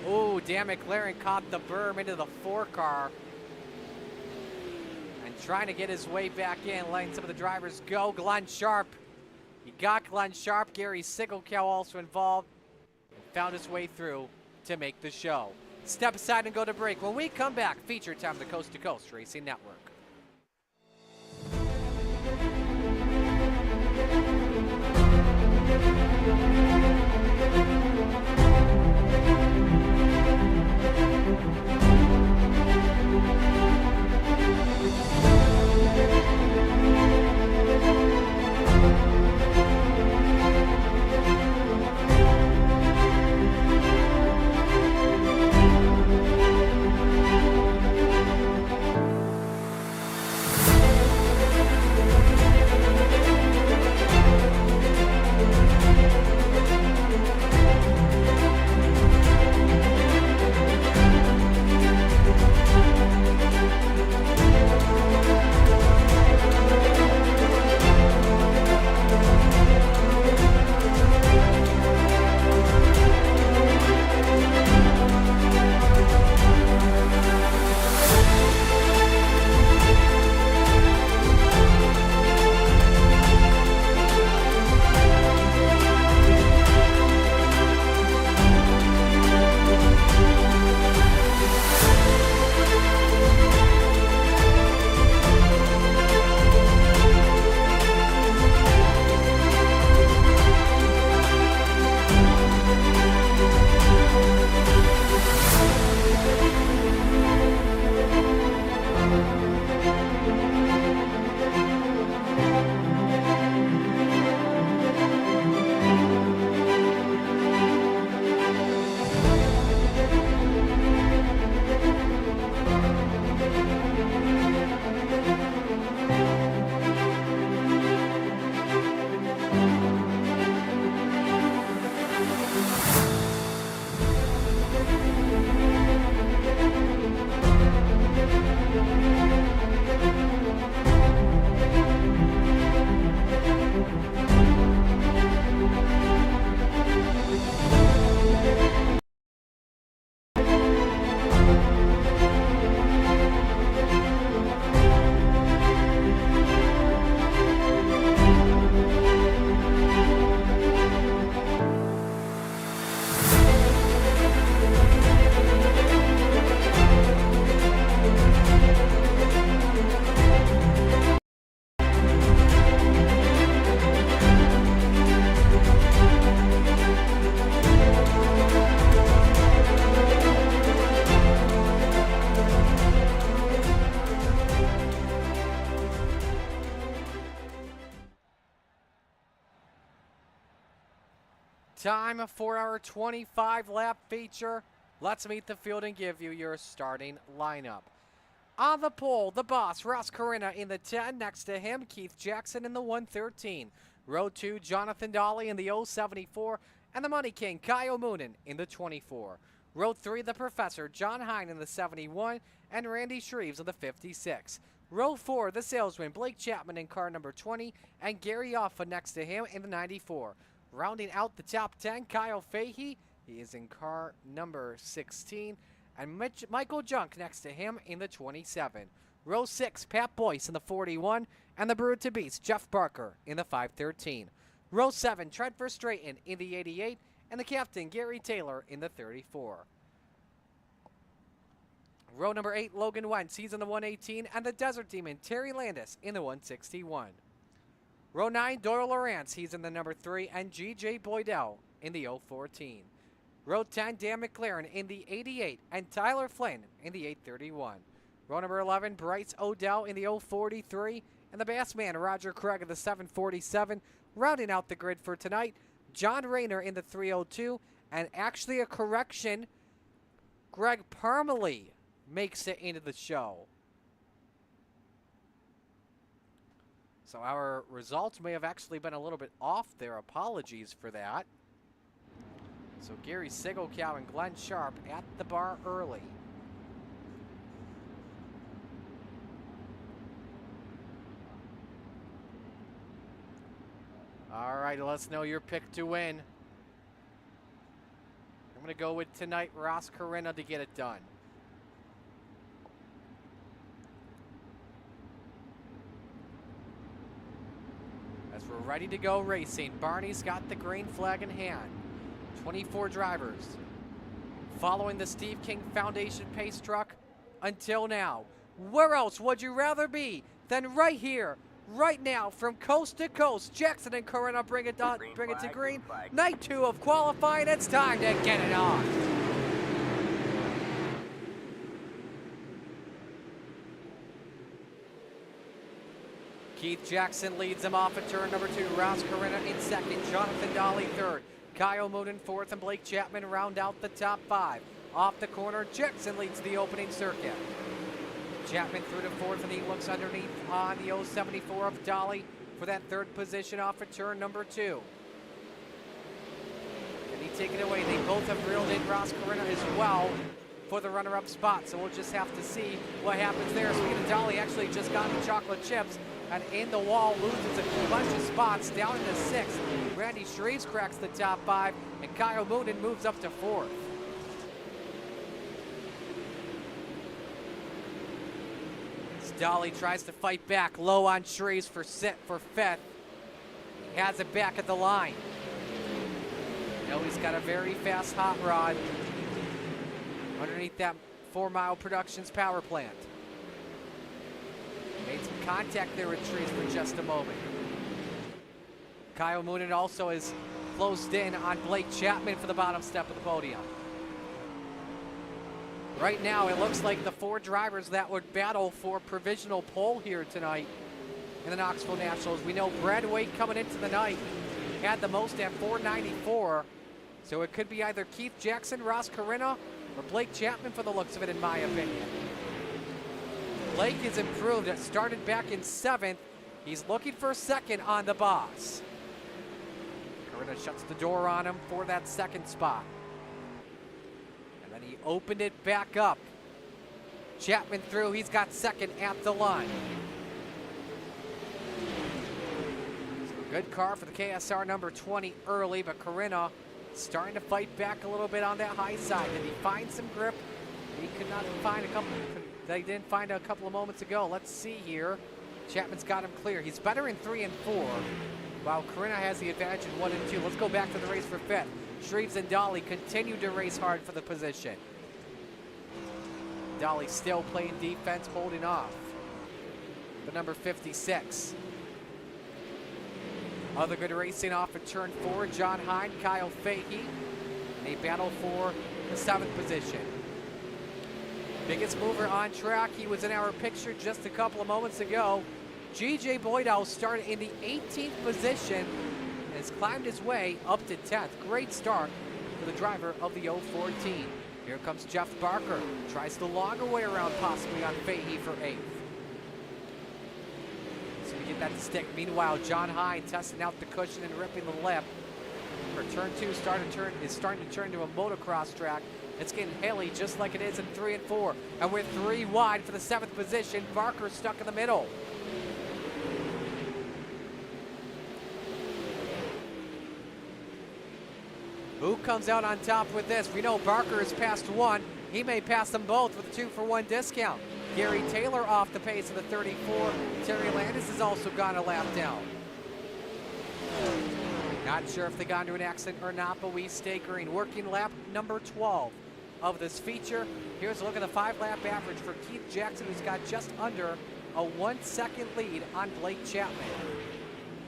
Oh, Dan McLaren caught the berm into the 4-car. And trying to get his way back in, letting some of the drivers go. Glenn Sharp. He got Glenn Sharp. Gary Sigelkow also involved. Found his way through to make the show. Step aside and go to break. When we come back, feature time of the Coast to Coast Racing Network. Time for our 25 lap feature. Let's meet the field and give you your starting lineup. On the pole, the boss, Ross Corina in the 10. Next to him, Keith Jackson in the 113. Row 2, Jonathan Dolly in the 074. And the Money King, Kyle Moonen in the 24. Row 3, the Professor, John Hine in the 71. And Randy Shreves in the 56. Row 4, the Salesman, Blake Chapman in car number 20. And Gary Offa next to him in the 94. Rounding out the top 10, Kyle Fahey. He is in car number 16. And Michael Junk next to him in the 27. Row 6, Pat Boyce in the 41. And the Brewer to Beast, Jeff Barker in the 513. Row 7, Trent Verstraeten in the 88. And the captain, Gary Taylor in the 34. Row number 8, Logan Wentz, he's in the 118. And the Desert Demon, Terry Landis in the 161. Row 9, Doyle Lawrence, he's in the number 3, and G.J. Boydell in the 014. Row 10, Dan McLaren in the 88, and Tyler Flynn in the 831. Row number 11, Bryce Odell in the 043, and the Bassman, Roger Craig in the 747. Rounding out the grid for tonight, John Rayner in the 302, and actually a correction, Greg Parmalee makes it into the show. So our results may have actually been a little bit off there. Apologies for that. So Gary Sigelkow and Glenn Sharp at the bar early. All right, let us know your pick to win. I'm going to go with tonight Ross Corinna to get it done. As we're ready to go racing, Barney's got the green flag in hand. 24 drivers following the Steve King Foundation pace truck until now. Where else would you rather be than right here, right now, from coast to coast? Jackson and Corinna bring it to green. Night 2 of qualifying. It's time to get it on. Keith Jackson leads him off at turn number 2. Ross Corinna in second. Jonathan Dolly third. Kyle Moon in fourth, and Blake Chapman round out the top 5. Off the corner, Jackson leads the opening circuit. Chapman through to fourth, and he looks underneath on the 074 of Dolly for that third position off at turn number 2. And he take it away. They both have reeled in Ross Corinna as well for the runner-up spot, so we'll just have to see what happens there. Speaking of Dolly, actually just got the chocolate chips, and in the wall loses a bunch of spots down into 6th. Randy Shreves cracks the top 5, and Kyle Moonen moves up to 4th. Dolly tries to fight back, low on Shreves for 5th. Has it back at the line. Now he's got a very fast hot rod underneath that 4 Mile Productions power plant. Made some contact there with Shreves for just a moment. Kyle Moonen also is closed in on Blake Chapman for the bottom step of the podium. Right now, it looks like the 4 drivers that would battle for provisional pole here tonight in the Knoxville Nationals. We know Brad Wake coming into the night had the most at 494, so it could be either Keith Jackson, Ross Corinna, or Blake Chapman for the looks of it, in my opinion. Blake is improved. It started back in 7th. He's looking for 2nd on the boss. Corinna shuts the door on him for that 2nd spot. And then he opened it back up. Chapman through. He's got 2nd at the line. So a good car for the KSR number 20 early, but Corinna starting to fight back a little bit on that high side. Did he find some grip? He could not find a couple that he didn't find a couple of moments ago. Let's see here. Chapman's got him clear. He's better in 3 and 4, while Corinna has the advantage in 1 and 2. Let's go back to the race for 5th. Shreves and Dolly continue to race hard for the position. Dolly still playing defense, holding off. The number 56. Other good racing off at turn 4. John Hine, Kyle Fahey. And they battle for the 7th position. Biggest mover on track. He was in our picture just a couple of moments ago. G.J. Boydow started in the 18th position and has climbed his way up to 10th. Great start for the driver of the 014. Here comes Jeff Barker. Tries the longer way around, possibly on Fahey for 8th. So we get that to stick. Meanwhile, John Hine testing out the cushion and ripping the lip. For turn 2 is starting to turn into a motocross track. It's getting hilly just like it is in 3 and 4. And we're 3 wide for the 7th position. Barker stuck in the middle. Who comes out on top with this? We know Barker has passed 1. He may pass them both with a 2-for-1 discount. Gary Taylor off the pace of the 34. Terry Landis has also gone a lap down. Not sure if they got into an accident or not, but we stay green. Working lap number 12 of this feature. Here's a look at the 5-lap average for Keith Jackson, who's got just under a 1-second lead on Blake Chapman.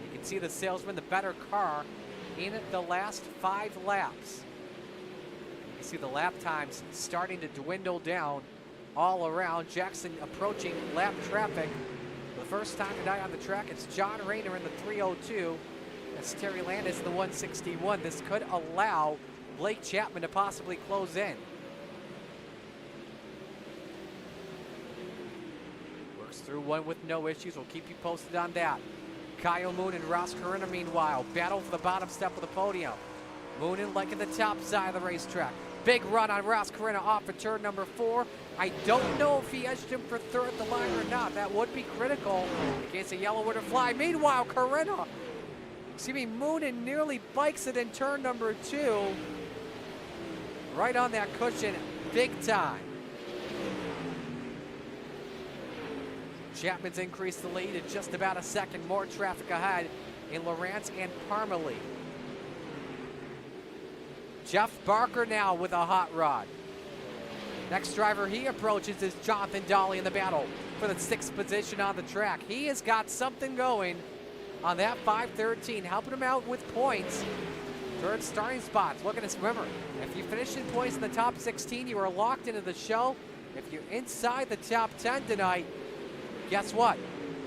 You can see the salesman, the better car, in the last 5 laps. You see the lap times starting to dwindle down all around. Jackson approaching lap traffic. For the first time tonight on the track, it's John Rayner in the 302. That's Terry Landis in the 161. This could allow Blake Chapman to possibly close in. Works through one with no issues. We'll keep you posted on that. Kyle Moon and Ross Corinna, meanwhile, battle for the bottom step of the podium. Moonen liking the top side of the racetrack. Big run on Ross Corinna off at turn number 4. I don't know if he edged him for 3rd at the line or not. That would be critical in case a yellow were to fly. Meanwhile, Moonen nearly bikes it in turn number 2. right on that cushion big time. Chapman's increased the lead at just about a second. More traffic ahead in Lawrence and Parmalee. Jeff Barker now with a hot rod. Next driver he approaches is Jonathan Dolly in the battle for the 6th position on the track. He has got something going on that 513, helping him out with points towards starting spots. Look at this, remember, if you finish in points in the top 16, you are locked into the show. If you're inside the top 10 tonight, guess what?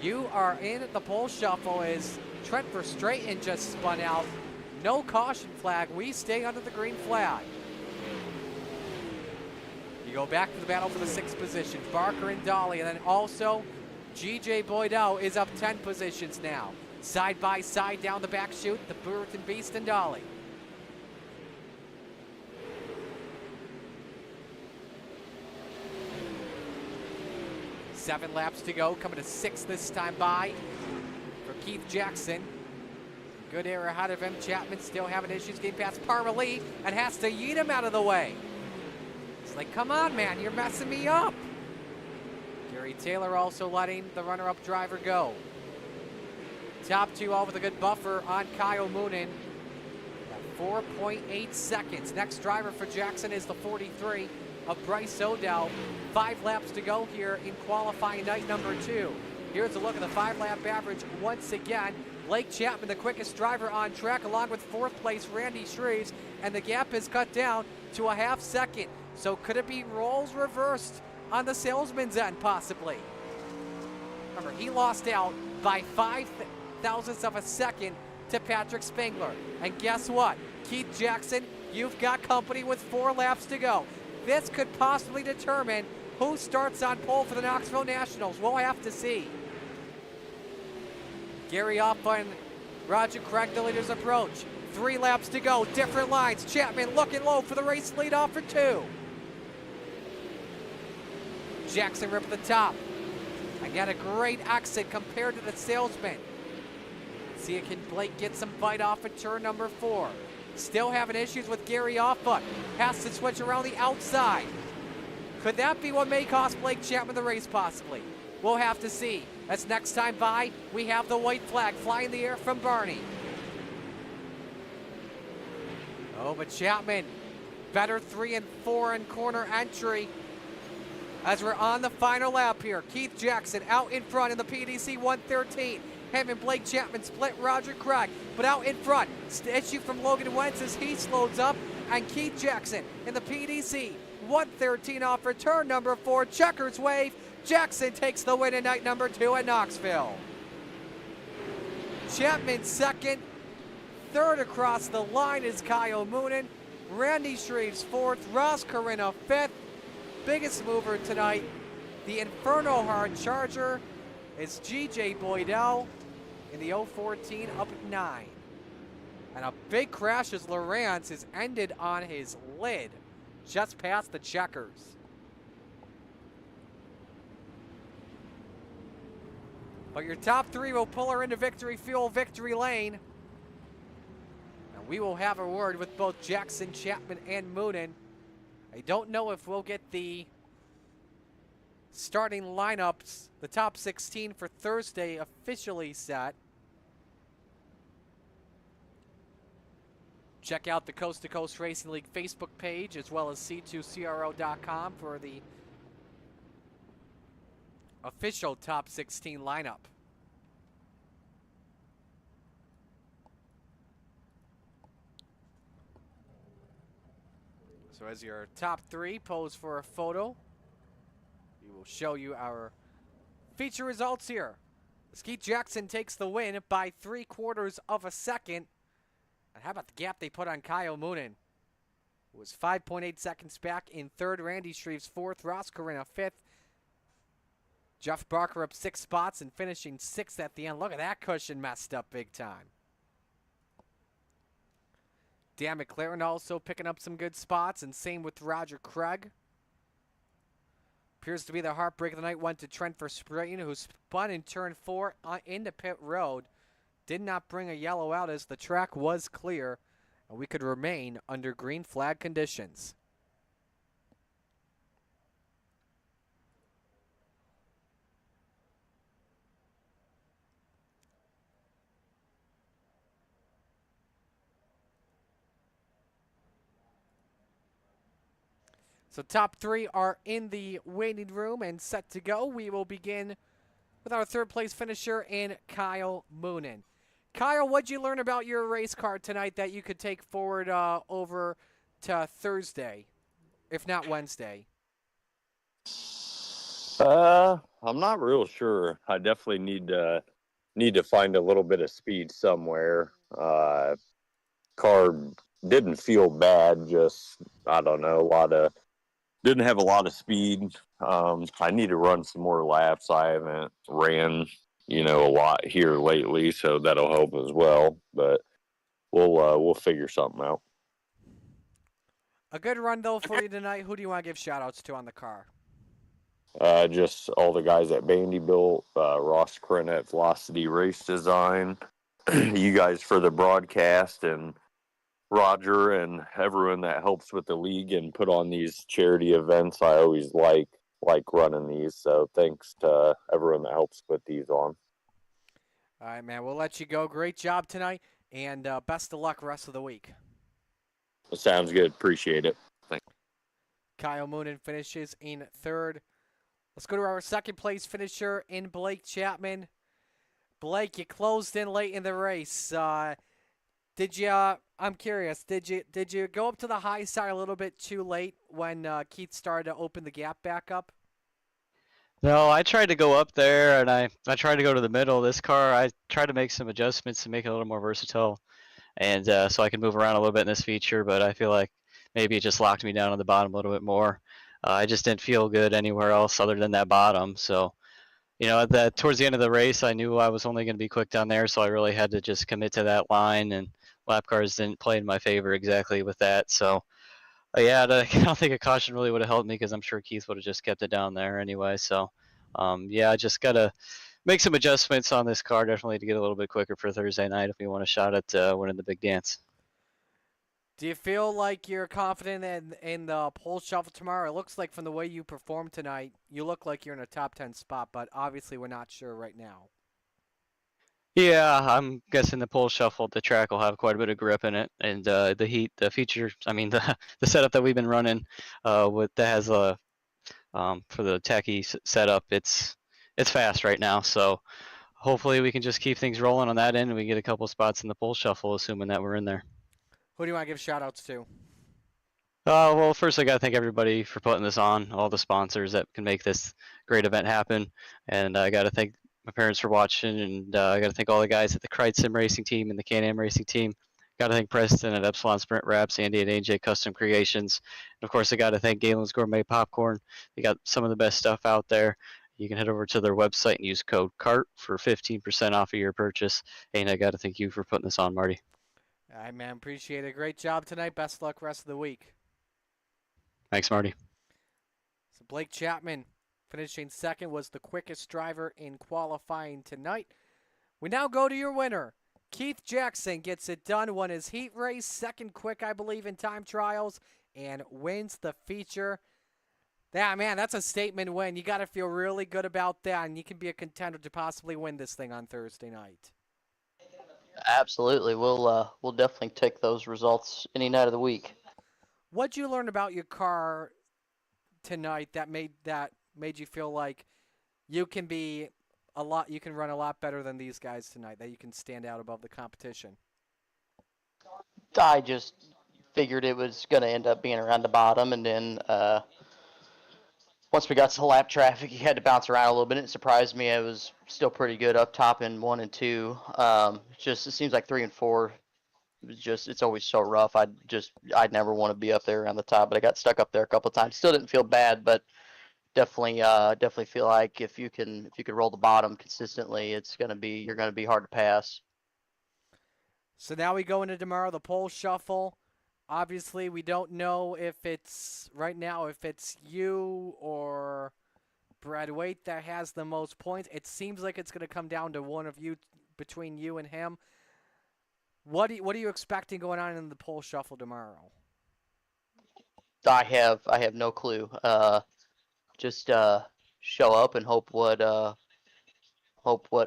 You are in the pole shuffle as Trent Verstraeten just spun out. No caution flag. We stay under the green flag. You go back to the battle for the 6th position. Barker and Dolly, and then also G.J. Boydell is up 10 positions now. Side by side down the back chute, the Burton Beast and Dolly. Seven laps to go, coming to 6th this time by for Keith Jackson. Good air ahead of him. Chapman still having issues getting past Parmalee and has to yeet him out of the way. It's like, come on, man, you're messing me up. Gary Taylor also letting the runner-up driver go. Top 2 all with a good buffer on Kyle Moonen at 4.8 seconds. Next driver for Jackson is the 43 of Bryce O'Dell. 5 laps to go here in qualifying night number 2. Here's a look at the 5-lap average once again. Blake Chapman, the quickest driver on track, along with 4th place Randy Shreves, and the gap is cut down to a half second. So could it be roles reversed on the salesman's end, possibly? Remember, he lost out by 5 thousandths of a second to Patrick Spangler. And guess what? Keith Jackson, you've got company with 4 laps to go. This could possibly determine who starts on pole for the Knoxville Nationals. We'll have to see. Gary Offa and Roger Craig, the leaders approach. 3 laps to go, different lines. Chapman looking low for the race lead off for 2. Jackson ripped the top. Again, a great exit compared to the salesman. See if can Blake get some bite off at turn number 4. Still having issues with Gary Offa. Has to switch around the outside. Could that be what may cost Blake Chapman the race, possibly? We'll have to see. As next time by, we have the white flag flying in the air from Barney. Oh, but Chapman, better 3 and 4 in corner entry. As we're on the final lap here, Keith Jackson out in front in the PDC 113. Him and Blake Chapman split Roger Craig, but out in front, issue from Logan Wentz as he slows up, and Keith Jackson in the PDC 113 off for turn number 4. Checkers wave. Jackson takes the win in night number 2 at Knoxville. Chapman second. Third across the line is Kyle Moonen. Randy Shreves 4th. Ross Corina 5th. Biggest mover tonight, the Inferno Hard Charger, is G.J. Boydell in the 014 up at 9. And a big crash as Lawrence is ended on his lid just past the checkers. But your top 3 will pull her into Victory Fuel, Victory Lane. And we will have a word with both Jackson, Chapman, and Moonen. I don't know if we'll get the starting lineups, the top 16 for Thursday officially set. Check out the Coast to Coast Racing League Facebook page as well as c2cro.com for the official top 16 lineup. So as your top 3 pose for a photo, we will show you our feature results here. Keith Jackson takes the win by 3/4 of a second. And how about the gap they put on Kyle Moonen? It was 5.8 seconds back in 3rd. Randy Shreves 4th. Ross Corina 5th. Jeff Barker up 6 spots and finishing 6th at the end. Look at that cushion messed up big time. Dan McLaren also picking up some good spots, and same with Roger Craig. Appears to be the heartbreak of the night went to Trent Verstraeten, who spun in turn 4 into pit road. Did not bring a yellow out as the track was clear, and we could remain under green flag conditions. So top 3 are in the waiting room and set to go. We will begin with our third place finisher in Kyle Moonen. Kyle, what'd you learn about your race car tonight that you could take forward over to Thursday, if not Wednesday? I'm not real sure. I definitely need to find a little bit of speed somewhere. Car didn't feel bad, just I don't know, didn't have a lot of speed. I need to run some more laps. I haven't ran, a lot here lately, so that'll help as well. But we'll figure something out. A good run, though, for you tonight. Who do you want to give shout-outs to on the car? Just all the guys at Vanderbilt, Ross Crennet, Velocity Race Design, you guys for the broadcast, and Roger and everyone that helps with the league and put on these charity events. I always like running these, so thanks to everyone that helps put these on. All right, man. We'll let you go. Great job tonight, and best of luck rest of the week. Sounds good. Appreciate it. Thanks. Kyle Moonen finishes in third. Let's go to our second place finisher in Blake Chapman. Blake, you closed in late in the race. Did you? I'm curious. Did you go up to the high side a little bit too late when Keith started to open the gap back up? No, I tried to go up there, and I tried to go to the middle. This car, I tried to make some adjustments to make it a little more versatile, and so I can move around a little bit in this feature, but I feel like maybe it just locked me down on the bottom a little bit more. I just didn't feel good anywhere else other than that bottom. So, towards the end of the race, I knew I was only going to be quick down there, so I really had to just commit to that line, and lap cars didn't play in my favor exactly with that. So, I don't think a caution really would have helped me because I'm sure Keith would have just kept it down there anyway. So, I just got to make some adjustments on this car definitely to get a little bit quicker for Thursday night if we want a shot at winning the big dance. Do you feel like you're confident in the pole shuffle tomorrow? It looks like from the way you performed tonight, you look like you're in a top 10 spot, but obviously we're not sure right now. Yeah, I'm guessing the pole shuffle, the track will have quite a bit of grip in it, and the feature, the setup that we've been running, that has a for the tacky setup, it's fast right now. So hopefully we can just keep things rolling on that end, and we get a couple spots in the pole shuffle, assuming that we're in there. Who do you want to give shout-outs to? Well, first I got to thank everybody for putting this on, all the sponsors that can make this great event happen, and I got to thank my parents for watching, and I got to thank all the guys at the Krite Sim Racing team and the Can-Am Racing team. Got to thank Preston at Epsilon Sprint Wraps, Andy at AJ Custom Creations, and of course I got to thank Galen's Gourmet Popcorn. They got some of the best stuff out there. You can head over to their website and use code CART for 15% off of your purchase. And I got to thank you for putting this on, Marty. All right, man. Appreciate it. Great job tonight. Best luck rest of the week. Thanks, Marty. So Blake Chapman finishing second was the quickest driver in qualifying tonight. We now go to your winner. Keith Jackson gets it done, won his heat race, second quick, I believe, in time trials, and wins the feature. Yeah, man, that's a statement win. You got to feel really good about that, and you can be a contender to possibly win this thing on Thursday night. Absolutely. We'll definitely take those results any night of the week. What'd you learn about your car tonight that made you feel like you can run a lot better than these guys tonight, that you can stand out above the competition? I just figured it was going to end up being around the bottom, and then once we got to the lap traffic, you had to bounce around a little bit. It surprised me. It was still pretty good up top in 1 and 2. It seems like 3 and 4. It's always so rough. I'd never want to be up there around the top, but I got stuck up there a couple of times. Still didn't feel bad, but definitely feel like if you can roll the bottom consistently, you're gonna be hard to pass. So now we go into tomorrow, the pole shuffle. Obviously, we don't know if it's you or Brad Waite that has the most points. It seems like it's going to come down to one of you, between you and him. What are you expecting going on in the pole shuffle tomorrow? I have no clue. Just show up and hope what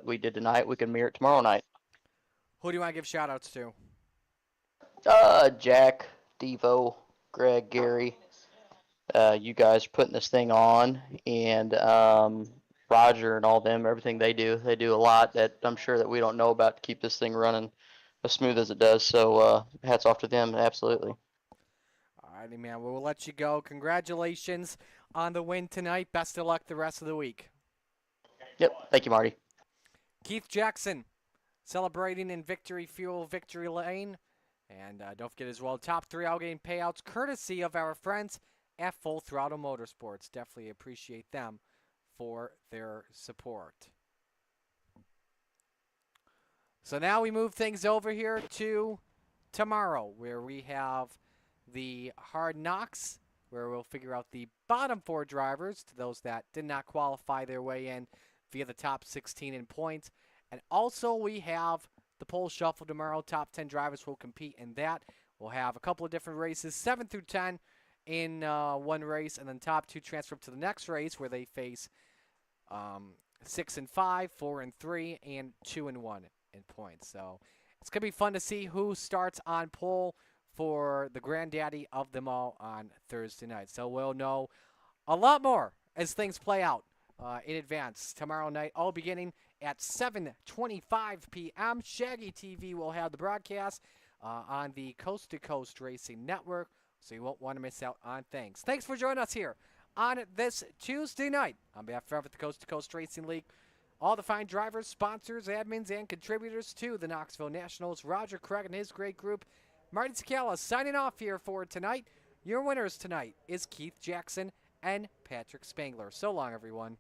we did tonight we can mirror it tomorrow night. Who do you want to give shout-outs to? Jack, Devo, Greg, Gary, you guys putting this thing on, and Roger and all them, everything they do a lot that I'm sure that we don't know about to keep this thing running as smooth as it does. So hats off to them, absolutely. All righty, man. We'll let you go. Congratulations on the win tonight. Best of luck the rest of the week. Yep, thank you, Marty. Keith Jackson celebrating in Victory Fuel Victory Lane. And don't forget as well, top 3 Outgain payouts courtesy of our friends at Full Throttle Motorsports. Definitely appreciate them for their support. So now we move things over here to tomorrow, where we have the Hard Knocks, where we'll figure out the bottom 4 drivers, to those that did not qualify their way in via the top 16 in points. And also we have the Pole Shuffle tomorrow. Top 10 drivers will compete in that. We'll have a couple of different races, 7 through 10 in one race, and then top 2 transfer up to the next race where they face 6 and 5, 4 and 3, and 2 and 1 in points. So it's going to be fun to see who starts on pole for the granddaddy of them all on Thursday night. So we'll know a lot more as things play out in advance tomorrow night, all beginning at 7:25 p.m. Shaggy TV will have the broadcast on the Coast to Coast Racing Network, so you won't want to miss out on things. Thanks for joining us here on this Tuesday night. On behalf of the Coast to Coast Racing League, all the fine drivers, sponsors, admins, and contributors to the Knoxville Nationals, Roger Craig and his great group, Marty Scala signing off here for tonight. Your winners tonight is Keith Jackson and Patrick Spangler. So long, everyone.